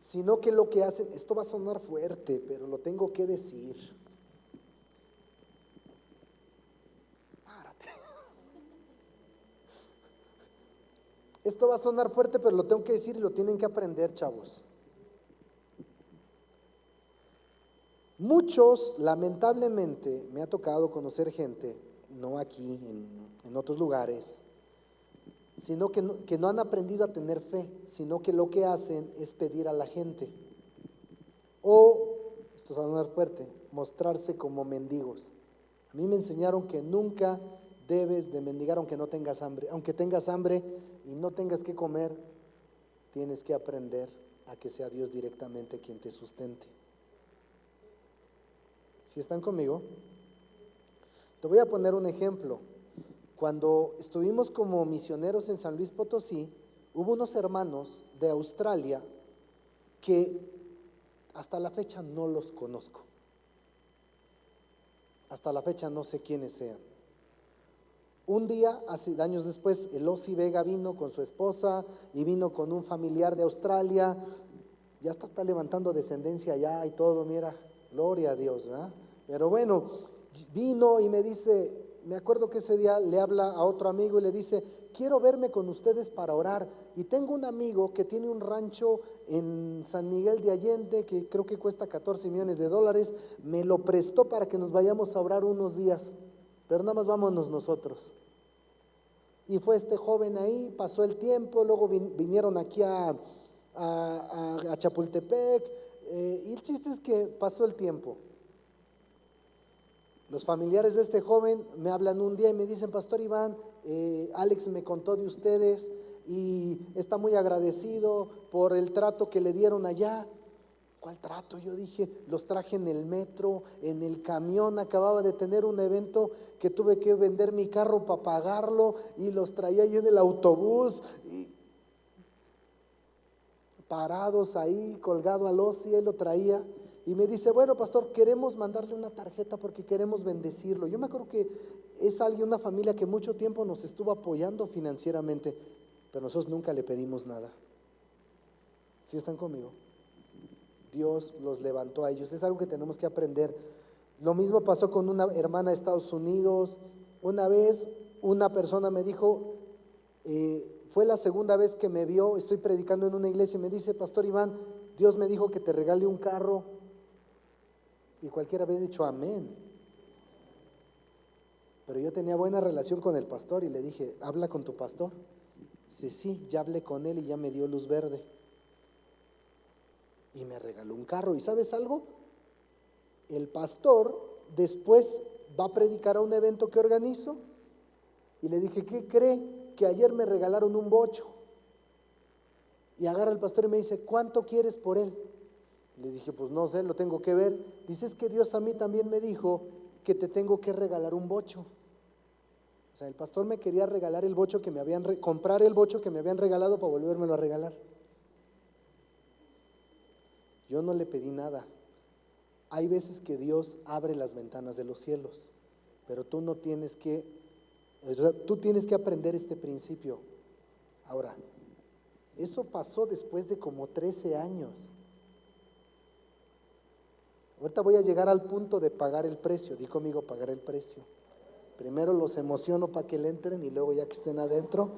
sino que lo que hacen, esto va a sonar fuerte, pero lo tengo que decir. Párate. Esto va a sonar fuerte, pero lo tengo que decir y lo tienen que aprender, chavos. Muchos, lamentablemente, me ha tocado conocer gente, no aquí, en otros lugares, sino que no han aprendido a tener fe, sino que lo que hacen es pedir a la gente. O, esto va a sonar fuerte, mostrarse como mendigos. A mí me enseñaron que nunca debes de mendigar aunque no tengas hambre. Aunque tengas hambre y no tengas que comer, tienes que aprender a que sea Dios directamente quien te sustente. ¿Sí están conmigo? Te voy a poner un ejemplo. Cuando estuvimos como misioneros en San Luis Potosí, hubo unos hermanos de Australia que hasta la fecha no los conozco. Hasta la fecha no sé quiénes sean. Un día, hace años después, el Ossi Vega vino con su esposa y vino con un familiar de Australia. Ya está levantando descendencia allá y todo, mira, gloria a Dios, ¿verdad? Pero bueno, vino y me dice, me acuerdo que ese día le habla a otro amigo y le dice, quiero verme con ustedes para orar. Y tengo un amigo que tiene un rancho en San Miguel de Allende que creo que cuesta 14 millones de dólares. Me lo prestó para que nos vayamos a orar unos días, pero nada más vámonos nosotros. Y fue este joven ahí, pasó el tiempo, luego vinieron aquí a Chapultepec, y el chiste es que pasó el tiempo. Los familiares de este joven me hablan un día y me dicen, Pastor Iván, Alex me contó de ustedes y está muy agradecido por el trato que le dieron allá. ¿Cuál trato? Yo dije, los traje en el metro, en el camión, acababa de tener un evento que tuve que vender mi carro para pagarlo y los traía ahí en el autobús, y parados ahí, colgado al Ossi, él lo traía. Y me dice, bueno, pastor, queremos mandarle una tarjeta porque queremos bendecirlo. Yo me acuerdo que es alguien, una familia que mucho tiempo nos estuvo apoyando financieramente, pero nosotros nunca le pedimos nada. ¿Sí están conmigo? Dios los levantó a ellos. Es algo que tenemos que aprender. Lo mismo pasó con una hermana de Estados Unidos. Una vez una persona me dijo, fue la segunda vez que me vio, estoy predicando en una iglesia y me dice, Pastor Iván, Dios me dijo que te regale un carro. Y cualquiera había dicho amén. Pero yo tenía buena relación con el pastor y le dije, habla con tu pastor. Dice, sí, ya hablé con él y ya me dio luz verde. Y me regaló un carro. ¿Y sabes algo? El pastor después va a predicar a un evento que organizo. Y le dije, ¿qué cree? Que ayer me regalaron un bocho. Y agarra el pastor y me dice, ¿cuánto quieres por él? Le dije, pues no sé, lo tengo que ver. Dice, es que Dios a mí también me dijo que te tengo que regalar un bocho. O sea, el pastor me quería regalar el bocho que me habían, comprar el bocho que me habían regalado para volvérmelo a regalar. Yo no le pedí nada. Hay veces que Dios abre las ventanas de los cielos, pero tú tienes que aprender este principio. Ahora, eso pasó después de como 13 años. Ahorita voy a llegar al punto de pagar el precio. Di conmigo, pagar el precio. Primero los emociono para que le entren y luego ya que estén adentro,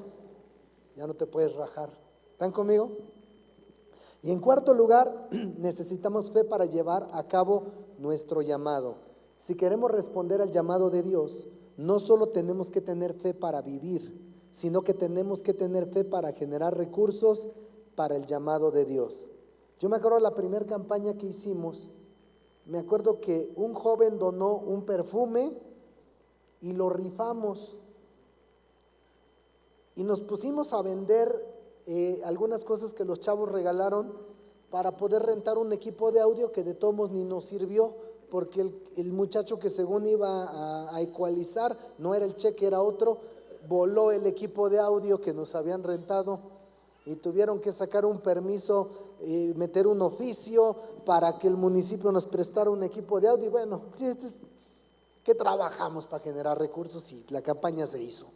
ya no te puedes rajar. ¿Están conmigo? Y en cuarto lugar, necesitamos fe para llevar a cabo nuestro llamado. Si queremos responder al llamado de Dios, no solo tenemos que tener fe para vivir, sino que tenemos que tener fe para generar recursos para el llamado de Dios. Yo me acuerdo de la primera campaña que hicimos, me acuerdo que un joven donó un perfume y lo rifamos. Y nos pusimos a vender algunas cosas que los chavos regalaron para poder rentar un equipo de audio que de todos modos ni nos sirvió, porque el muchacho que según iba a ecualizar, no era el cheque, era otro, voló el equipo de audio que nos habían rentado y tuvieron que sacar un permiso, meter un oficio para que el municipio nos prestara un equipo de audio. Y bueno, ¿qué trabajamos para generar recursos? Y la campaña se hizo.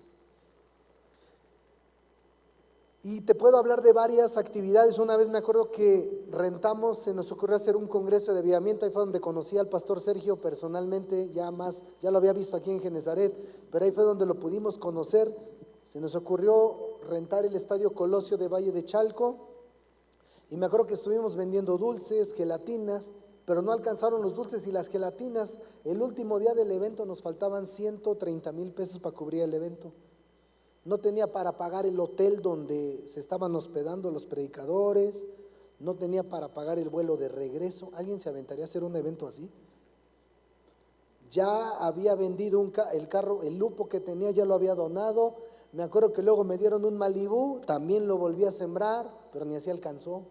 Y te puedo hablar de varias actividades. Una vez me acuerdo que rentamos, se nos ocurrió hacer un congreso de avivamiento. Ahí fue donde conocí al pastor Sergio personalmente, ya lo había visto aquí en Genezaret, pero ahí fue donde lo pudimos conocer. Se nos ocurrió rentar el Estadio Colosio de Valle de Chalco, y me acuerdo que estuvimos vendiendo dulces, gelatinas, pero no alcanzaron los dulces y las gelatinas. El último día del evento nos faltaban 130,000 pesos para cubrir el evento. No tenía para pagar el hotel donde se estaban hospedando los predicadores, no tenía para pagar el vuelo de regreso. ¿Alguien se aventaría a hacer un evento así? Ya había vendido el carro, el lupo que tenía ya lo había donado. Me acuerdo que luego me dieron un Malibú, también lo volví a sembrar, pero ni así alcanzó.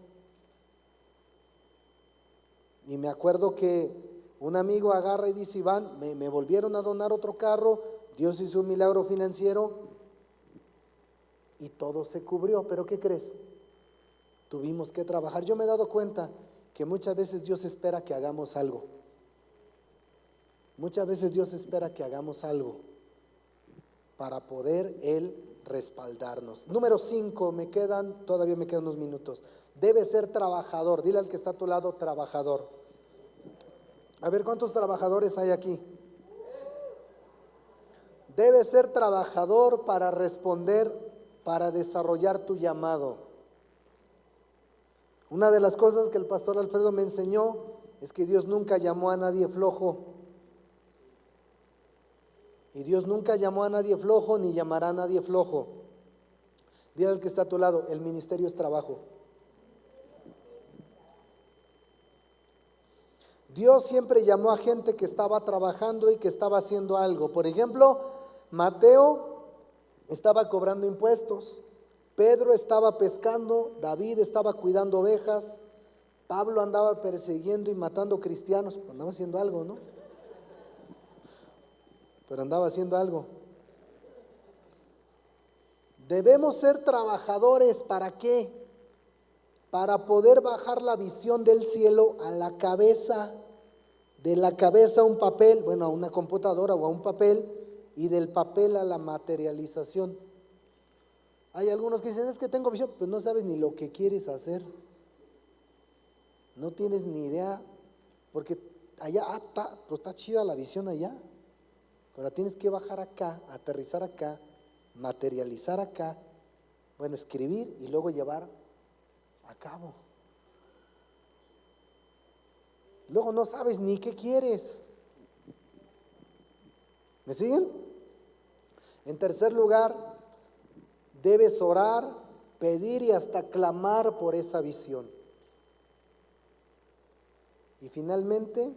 Y me acuerdo que un amigo agarra y dice, Iván, me volvieron a donar otro carro, Dios hizo un milagro financiero y todo se cubrió. Pero ¿qué crees? Tuvimos que trabajar. Yo me he dado cuenta que muchas veces Dios espera que hagamos algo. Muchas veces Dios espera que hagamos algo para poder Él respaldarnos. Número 5, todavía me quedan unos minutos. Debe ser trabajador. Dile al que está a tu lado, trabajador. A ver, ¿cuántos trabajadores hay aquí? Debe ser trabajador para responder, para desarrollar tu llamado. Una de las cosas que el pastor Alfredo me enseñó es que Dios nunca llamó a nadie flojo. Y Dios nunca llamó a nadie flojo ni llamará a nadie flojo. Dile al que está a tu lado, el ministerio es trabajo. Dios siempre llamó a gente que estaba trabajando y que estaba haciendo algo. Por ejemplo, Mateo estaba cobrando impuestos, Pedro estaba pescando, David estaba cuidando ovejas, Pablo andaba persiguiendo y matando cristianos. Andaba haciendo algo, ¿no? Pero andaba haciendo algo. Debemos ser trabajadores, ¿para qué? Para poder bajar la visión del cielo a la cabeza, de la cabeza a un papel, bueno, a una computadora o a un papel, y del papel a la materialización. Hay algunos que dicen, es que tengo visión, pues no sabes ni lo que quieres hacer. No tienes ni idea, porque allá está chida la visión allá, pero tienes que bajar acá, aterrizar acá, materializar acá, bueno, escribir y luego llevar a cabo. Luego no sabes ni qué quieres. ¿Me siguen? En tercer lugar, debes orar, pedir y hasta clamar por esa visión. Y finalmente,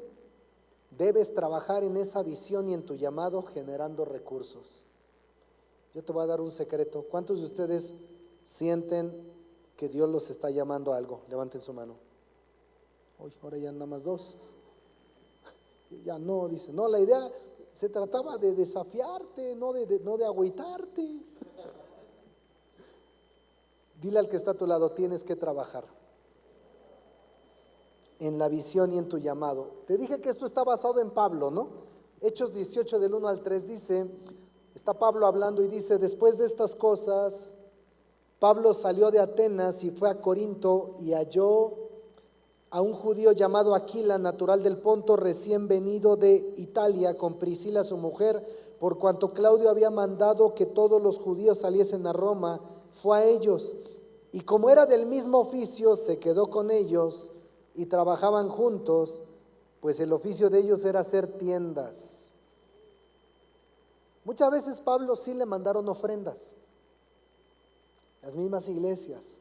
debes trabajar en esa visión y en tu llamado generando recursos. Yo te voy a dar un secreto. ¿Cuántos de ustedes sienten que Dios los está llamando a algo? Levanten su mano. Uy, ahora ya nada más 2. Ya no, dice. No, la idea se trataba de desafiarte, no de agüitarte. Dile al que está a tu lado, tienes que trabajar en la visión y en tu llamado. Te dije que esto está basado en Pablo, ¿no? Hechos 18 del 1 al 3 dice, está Pablo hablando y dice, después de estas cosas, Pablo salió de Atenas y fue a Corinto y halló a un judío llamado Aquila, natural del Ponto, recién venido de Italia, con Priscila su mujer, por cuanto Claudio había mandado que todos los judíos saliesen a Roma, fue a ellos, y como era del mismo oficio, se quedó con ellos, y trabajaban juntos, pues el oficio de ellos era hacer tiendas. Muchas veces Pablo sí le mandaron ofrendas, las mismas iglesias,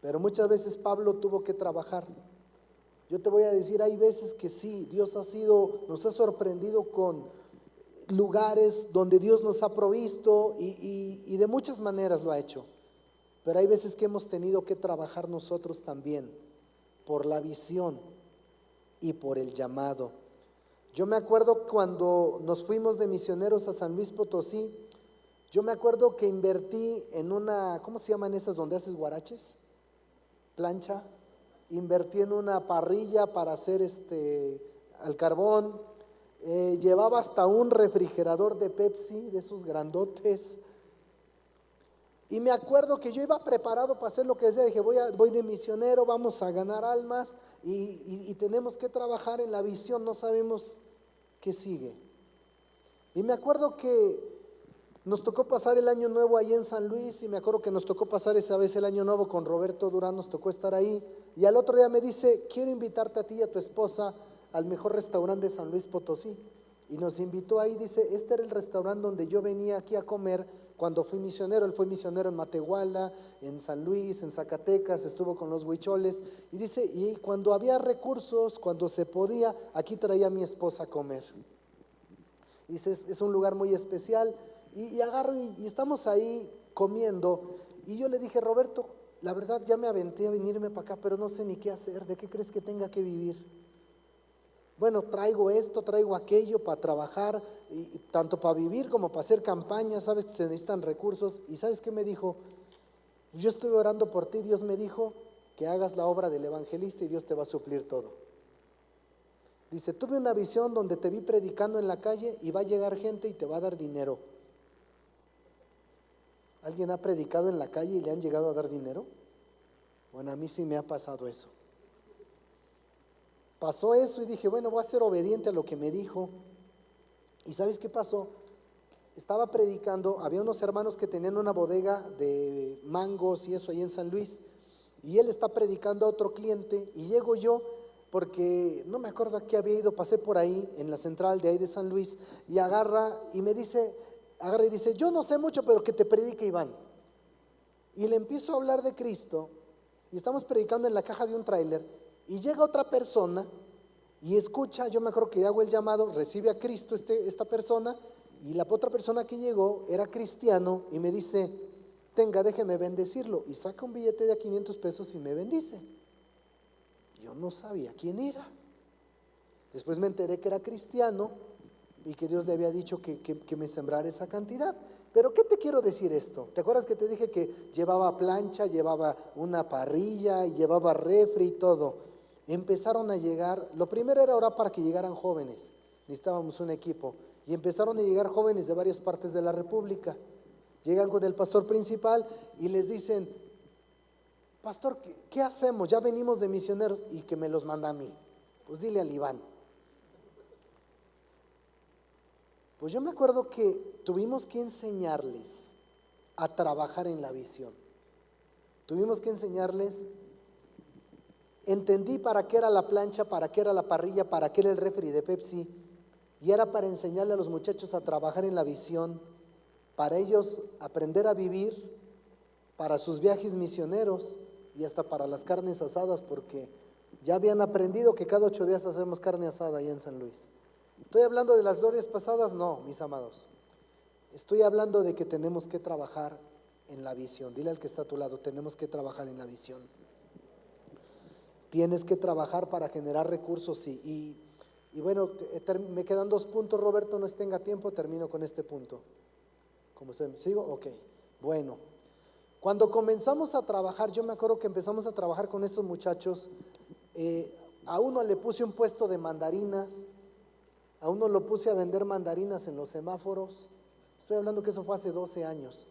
pero muchas veces Pablo tuvo que trabajar. Yo te voy a decir, hay veces que sí, Dios nos ha sorprendido con lugares donde Dios nos ha provisto y de muchas maneras lo ha hecho, pero hay veces que hemos tenido que trabajar nosotros también por la visión y por el llamado. Yo me acuerdo cuando nos fuimos de misioneros a San Luis Potosí, yo me acuerdo que invertí en una, ¿cómo se llaman esas donde haces guaraches? Plancha. Invertí en una parrilla para hacer al carbón. Llevaba hasta un refrigerador de Pepsi, de esos grandotes. Y me acuerdo que yo iba preparado para hacer lo que decía. Dije, voy de misionero, vamos a ganar almas y tenemos que trabajar en la visión, no sabemos qué sigue. Y me acuerdo que nos tocó pasar el año nuevo ahí en San Luis, y me acuerdo que nos tocó pasar esa vez el año nuevo con Roberto Durán, nos tocó estar ahí, y al otro día me dice, quiero invitarte a ti y a tu esposa al mejor restaurante de San Luis Potosí, y nos invitó ahí. Dice, este era el restaurante donde yo venía aquí a comer cuando fui misionero. Él fue misionero en Matehuala, en San Luis, en Zacatecas, estuvo con los huicholes, y dice, y cuando había recursos, cuando se podía, aquí traía a mi esposa a comer. Dice, es un lugar muy especial. Y agarro y estamos ahí comiendo, y yo le dije, Roberto, la verdad ya me aventé a venirme para acá, pero no sé ni qué hacer. ¿De qué crees que tenga que vivir? Bueno, traigo esto, traigo aquello para trabajar, y tanto para vivir como para hacer campaña, sabes que se necesitan recursos. ¿Y sabes qué me dijo? Yo estoy orando por ti, Dios me dijo que hagas la obra del evangelista y Dios te va a suplir todo. Dice, tuve una visión donde te vi predicando en la calle y va a llegar gente y te va a dar dinero. ¿Alguien ha predicado en la calle y le han llegado a dar dinero? Bueno, a mí sí me ha pasado eso. Pasó eso y dije, bueno, voy a ser obediente a lo que me dijo. ¿Y sabes qué pasó? Estaba predicando, había unos hermanos que tenían una bodega de mangos y eso ahí en San Luis, y él está predicando a otro cliente, y llego yo, porque no me acuerdo a qué había ido, pasé por ahí, en la central de ahí de San Luis, y agarra y dice, yo no sé mucho, pero que te predique Iván. Y le empiezo a hablar de Cristo, y estamos predicando en la caja de un tráiler, y llega otra persona, y escucha, yo me acuerdo que hago el llamado, recibe a Cristo esta persona, y la otra persona que llegó era cristiano, y me dice, tenga, déjeme bendecirlo, y saca un billete de 500 pesos y me bendice. Yo no sabía quién era. Después me enteré que era cristiano y que Dios le había dicho que me sembrara esa cantidad. Pero ¿qué te quiero decir esto? ¿Te acuerdas que te dije que llevaba plancha, llevaba una parrilla y llevaba refri y todo? Empezaron a llegar, lo primero era orar para que llegaran jóvenes, necesitábamos un equipo, y empezaron a llegar jóvenes de varias partes de la República. Llegan con el pastor principal y les dicen, pastor, ¿qué hacemos? Ya venimos de misioneros, y que me los manda a mí. Pues dile al Iván. Pues yo me acuerdo que tuvimos que enseñarles a trabajar en la visión. Tuvimos que enseñarles, entendí para qué era la plancha, para qué era la parrilla, para qué era el refri de Pepsi, y era para enseñarle a los muchachos a trabajar en la visión, para ellos aprender a vivir, para sus viajes misioneros y hasta para las carnes asadas, porque ya habían aprendido que cada 8 días hacemos carne asada allá en San Luis. ¿Estoy hablando de las glorias pasadas? No, mis amados. Estoy hablando de que tenemos que trabajar en la visión. Dile al que está a tu lado, tenemos que trabajar en la visión. Tienes que trabajar para generar recursos, sí. Y bueno, me quedan 2 puntos, Roberto, no tenga tiempo, termino con este punto. ¿Cómo se? ¿Sigo? Ok, bueno. Cuando comenzamos a trabajar, yo me acuerdo que empezamos a trabajar con estos muchachos, a uno le puse un puesto de mandarinas, a uno lo puse a vender mandarinas en los semáforos. Estoy hablando que eso fue hace 12 años.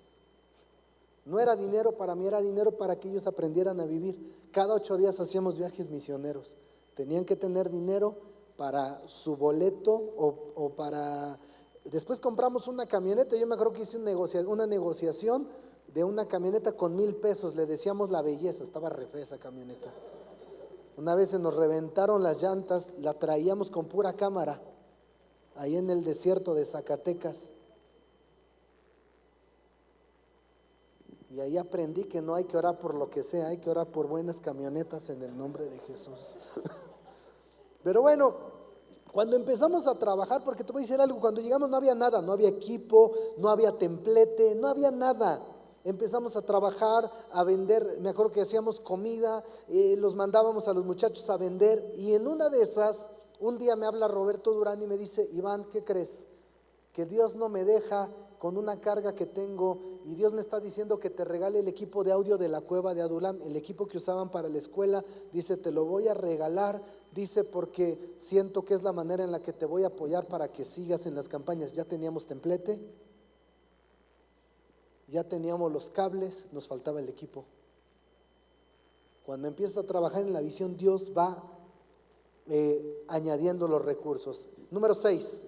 No era dinero para mí, era dinero para que ellos aprendieran a vivir. Cada 8 días hacíamos viajes misioneros. Tenían que tener dinero para su boleto o para… Después compramos una camioneta. Yo me acuerdo que hice una negociación de una camioneta con 1,000 pesos. Le decíamos La Belleza, estaba re fea esa camioneta. Una vez se nos reventaron las llantas, la traíamos con pura cámara, ahí en el desierto de Zacatecas. Y ahí aprendí que no hay que orar por lo que sea, hay que orar por buenas camionetas en el nombre de Jesús. Pero bueno, cuando empezamos a trabajar, porque te voy a decir algo, cuando llegamos no había nada, no había equipo, no había templete, no había nada. Empezamos a trabajar, a vender, me acuerdo que hacíamos comida, los mandábamos a los muchachos a vender, y en una de esas, un día me habla Roberto Durán y me dice, Iván, ¿qué crees? Que Dios no me deja con una carga que tengo, y Dios me está diciendo que te regale el equipo de audio de la cueva de Adulam, el equipo que usaban para la escuela. Dice, te lo voy a regalar, dice, porque siento que es la manera en la que te voy a apoyar para que sigas en las campañas. Ya teníamos templete, ya teníamos los cables, nos faltaba el equipo. Cuando empiezas a trabajar en la visión, Dios va añadiendo los recursos. Número 6.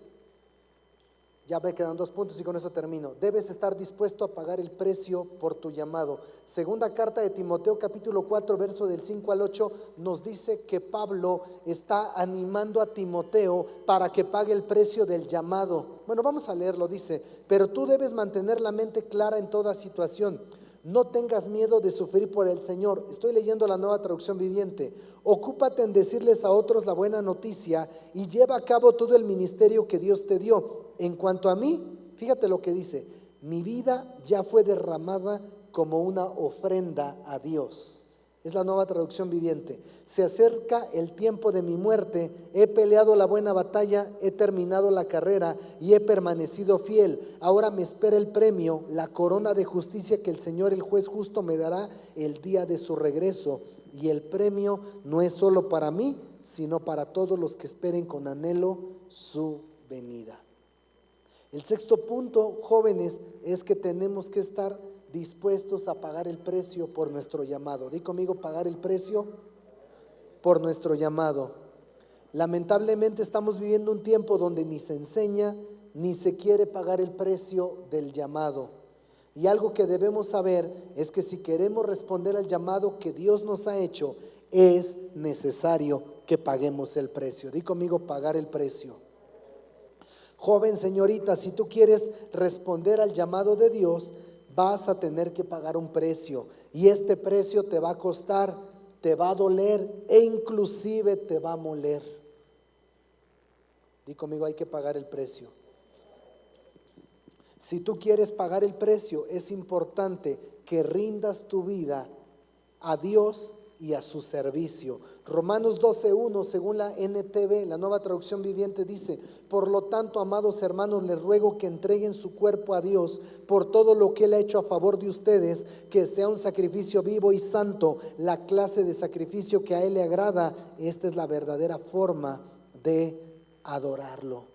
Ya me quedan 2 puntos y con eso termino. Debes estar dispuesto a pagar el precio por tu llamado. Segunda carta de Timoteo, capítulo 4, verso del 5 al 8, nos dice que Pablo está animando a Timoteo para que pague el precio del llamado. Bueno, vamos a leerlo, dice, pero tú debes mantener la mente clara en toda situación. No tengas miedo de sufrir por el Señor. Estoy leyendo la Nueva Traducción Viviente. Ocúpate en decirles a otros la buena noticia y lleva a cabo todo el ministerio que Dios te dio. En cuanto a mí, fíjate lo que dice, mi vida ya fue derramada como una ofrenda a Dios. Es la Nueva Traducción Viviente. Se acerca el tiempo de mi muerte, he peleado la buena batalla, he terminado la carrera y he permanecido fiel. Ahora me espera el premio, la corona de justicia que el Señor, el juez justo, me dará el día de su regreso. Y el premio no es solo para mí, sino para todos los que esperen con anhelo su venida. El sexto punto, jóvenes, es que tenemos que estar dispuestos a pagar el precio por nuestro llamado. Di conmigo, pagar el precio por nuestro llamado. Lamentablemente estamos viviendo un tiempo donde ni se enseña ni se quiere pagar el precio del llamado. Y algo que debemos saber es que si queremos responder al llamado que Dios nos ha hecho, es necesario que paguemos el precio. Di conmigo, pagar el precio. Joven, señorita, si tú quieres responder al llamado de Dios, vas a tener que pagar un precio. Y este precio te va a costar, te va a doler e inclusive te va a moler. Di conmigo, hay que pagar el precio. Si tú quieres pagar el precio, es importante que rindas tu vida a Dios y a su servicio. Romanos 12:1, según la NTV, la Nueva Traducción Viviente, dice: por lo tanto, amados hermanos, les ruego que entreguen su cuerpo a Dios por todo lo que Él ha hecho a favor de ustedes, que sea un sacrificio vivo y santo, la clase de sacrificio que a Él le agrada. Esta es la verdadera forma de adorarlo.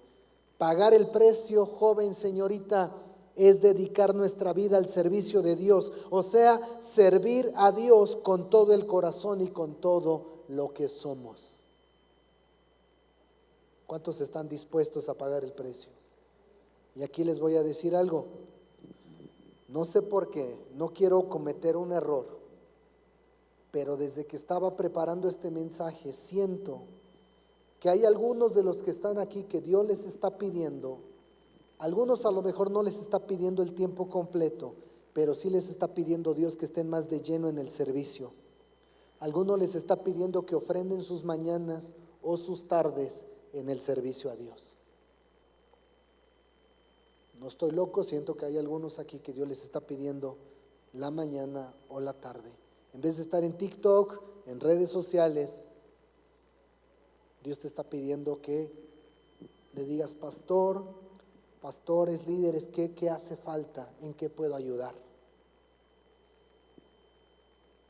Pagar el precio, joven, señorita, es dedicar nuestra vida al servicio de Dios, o sea, servir a Dios con todo el corazón y con todo lo que somos. ¿Cuántos están dispuestos a pagar el precio? Y aquí les voy a decir algo. No sé por qué, no quiero cometer un error, pero desde que estaba preparando este mensaje, siento que hay algunos de los que están aquí que Dios les está pidiendo. Algunos a lo mejor no les está pidiendo el tiempo completo, pero sí les está pidiendo Dios que estén más de lleno en el servicio. Algunos les está pidiendo que ofrenden sus mañanas o sus tardes en el servicio a Dios. No estoy loco, siento que hay algunos aquí que Dios les está pidiendo la mañana o la tarde. En vez de estar en TikTok, en redes sociales, Dios te está pidiendo que le digas: pastores, líderes, ¿qué hace falta? ¿En qué puedo ayudar?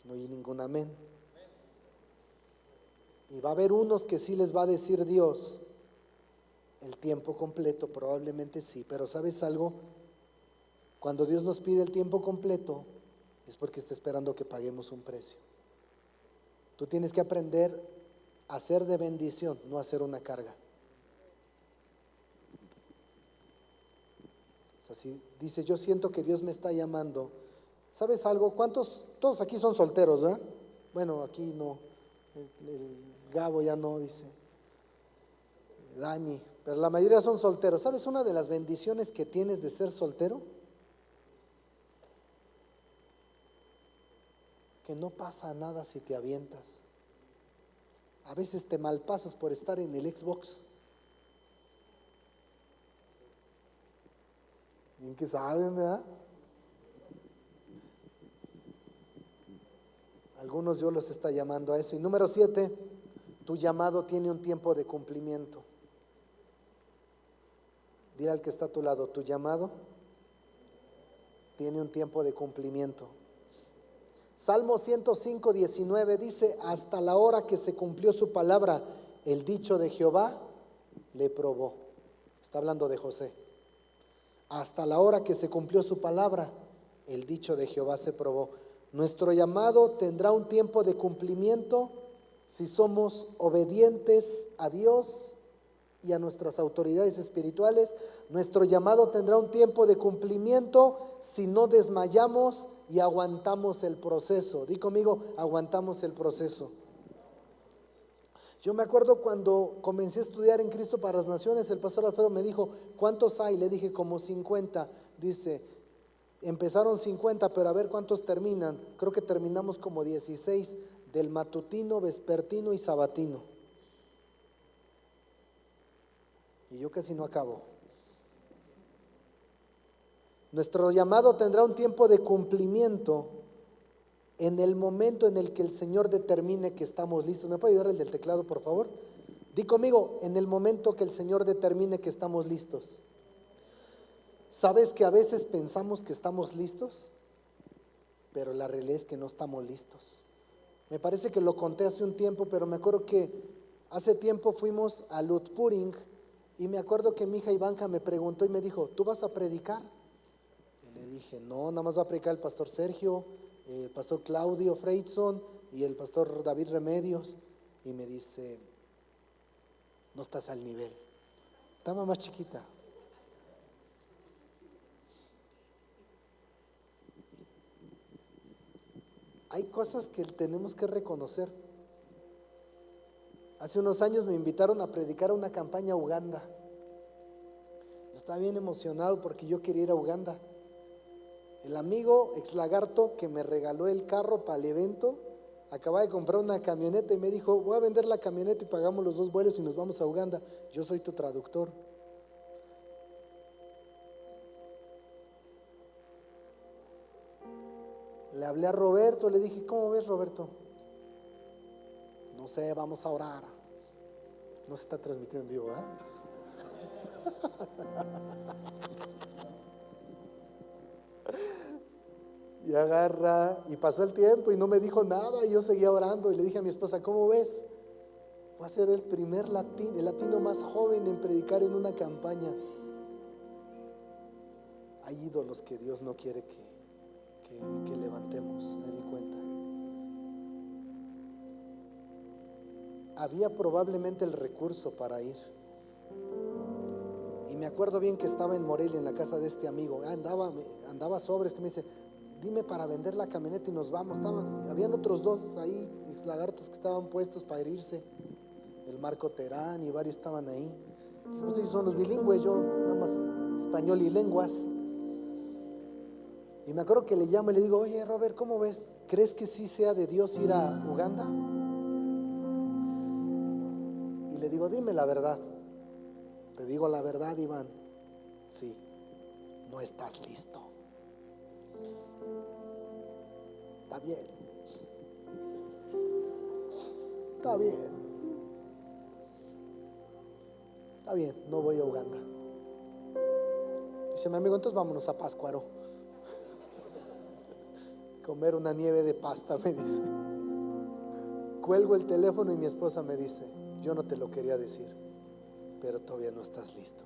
No hay ningún amén. Y va a haber unos que sí les va a decir Dios el tiempo completo, probablemente sí, pero ¿sabes algo? Cuando Dios nos pide el tiempo completo es porque está esperando que paguemos un precio. Tú tienes que aprender a ser de bendición, no a ser una carga. O sea, si dices: yo siento que Dios me está llamando, ¿sabes algo? Todos aquí son solteros, ¿verdad? Bueno, aquí no, el Gabo ya no, dice Dani, pero la mayoría son solteros. ¿Sabes una de las bendiciones que tienes de ser soltero? Que no pasa nada si te avientas. A veces te malpasas por estar en el Xbox. Bien que saben, ¿verdad? Algunos Dios los está llamando a eso. Y número 7, tu llamado tiene un tiempo de cumplimiento. Dile al que está a tu lado: tu llamado tiene un tiempo de cumplimiento. Salmo 105:19 dice: hasta la hora que se cumplió su palabra, el dicho de Jehová le probó. Está hablando de José. Hasta la hora que se cumplió su palabra, el dicho de Jehová se probó. Nuestro llamado tendrá un tiempo de cumplimiento si somos obedientes a Dios y a nuestras autoridades espirituales. Nuestro llamado tendrá un tiempo de cumplimiento si no desmayamos y aguantamos el proceso. Di conmigo: aguantamos el proceso. Yo me acuerdo cuando comencé a estudiar en Cristo para las Naciones, el pastor Alfredo me dijo: ¿cuántos hay? Le dije: como 50. Dice: empezaron 50, pero a ver cuántos terminan. Creo que terminamos como 16, del matutino, vespertino y sabatino. Y yo casi no acabo. Nuestro llamado tendrá un tiempo de cumplimiento en el momento en el que el Señor determine que estamos listos. ¿Me puede ayudar el del teclado, por favor? Di conmigo: en el momento que el Señor determine que estamos listos. ¿Sabes que a veces pensamos que estamos listos? Pero la realidad es que no estamos listos. Me parece que lo conté hace un tiempo, pero me acuerdo que Hace tiempo fuimos a Lutpuring y me acuerdo que mi hija Ivanka me preguntó y me dijo, ¿tú vas a predicar? Y le dije, no, nada más va a predicar el pastor Sergio, el pastor Claudio Freidson y el pastor David Remedios. Y me dice, no estás al nivel. Estaba más chiquita. Hay cosas que tenemos que reconocer. Hace unos años me invitaron a predicar a una campaña a Uganda. Yo estaba bien emocionado porque yo quería ir a Uganda. El amigo ex lagarto que me regaló el carro para el evento acababa de comprar una camioneta y me dijo, voy a vender la camioneta y pagamos los 2 vuelos y nos vamos a Uganda. Yo soy tu traductor. Le hablé a Roberto, le dije, ¿cómo ves, Roberto? No sé, vamos a orar. No se está transmitiendo en vivo, Y agarra, y pasó el tiempo y no me dijo nada y yo seguía orando y le dije a mi esposa, ¿cómo ves? Va a ser el primer latino, el latino más joven en predicar en una campaña. Hay ídolos que Dios no quiere que levantemos, me di cuenta. Había probablemente el recurso para ir. Y me acuerdo bien que estaba en Morelia, en la casa de este amigo. Andaba sobres, que me dice, dime para vender la camioneta y nos vamos. Habían otros 2 ahí, ex lagartos, que estaban puestos para irse. El Marco Terán y varios estaban ahí. Dije, pues ellos son los bilingües, yo nada más español y lenguas. Y me acuerdo que le llamo y le digo, oye Robert, ¿cómo ves? ¿Crees que sí sea de Dios ir a Uganda? Y le digo, dime la verdad. Te digo la verdad, Iván. Sí, no estás listo. Está bien. Está bien. Está bien, no voy a Uganda. Dice mi amigo, entonces vámonos a Pátzcuaro. Comer una nieve de pasta, me dice. Cuelgo el teléfono y mi esposa me dice, yo no te lo quería decir, pero todavía no estás listo.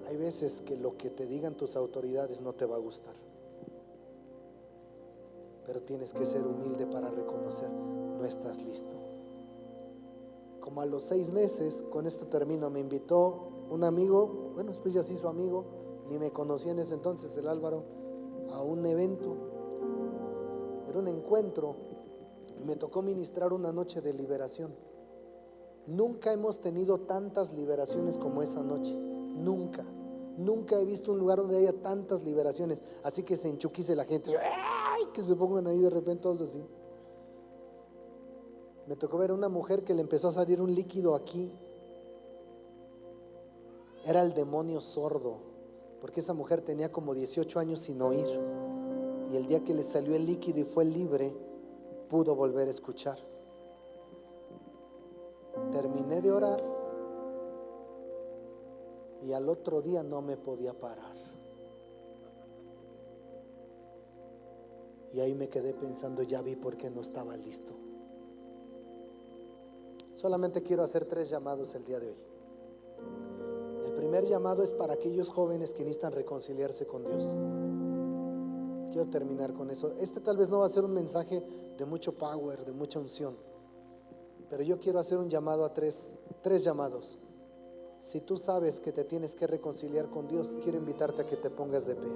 Hay veces que lo que te digan tus autoridades no te va a gustar, pero tienes que ser humilde para reconocer, no estás listo. Como a los 6 meses, con esto termino, me invitó un amigo, bueno, después ya se hizo amigo, ni me conocía en ese entonces, el Álvaro, a un evento. Era un encuentro y me tocó ministrar una noche de liberación. Nunca hemos tenido tantas liberaciones como esa noche, nunca he visto un lugar donde haya tantas liberaciones, así que se enchuquice la gente, ¡ay! Que se pongan ahí de repente todos así. Me tocó ver a una mujer que le empezó a salir un líquido aquí. Era el demonio sordo, porque esa mujer tenía como 18 años sin oír, y el día que le salió el líquido y fue libre, pudo volver a escuchar. Terminé de orar y al otro día no me podía parar. Y ahí me quedé pensando, ya vi por qué no estaba listo. Solamente quiero hacer 3 llamados el día de hoy. El primer llamado es para aquellos jóvenes que necesitan reconciliarse con Dios. Quiero terminar con eso. Este tal vez no va a ser un mensaje de mucho power, de mucha unción, pero yo quiero hacer un llamado a tres llamados. Si tú sabes que te tienes que reconciliar con Dios, quiero invitarte a que te pongas de pie.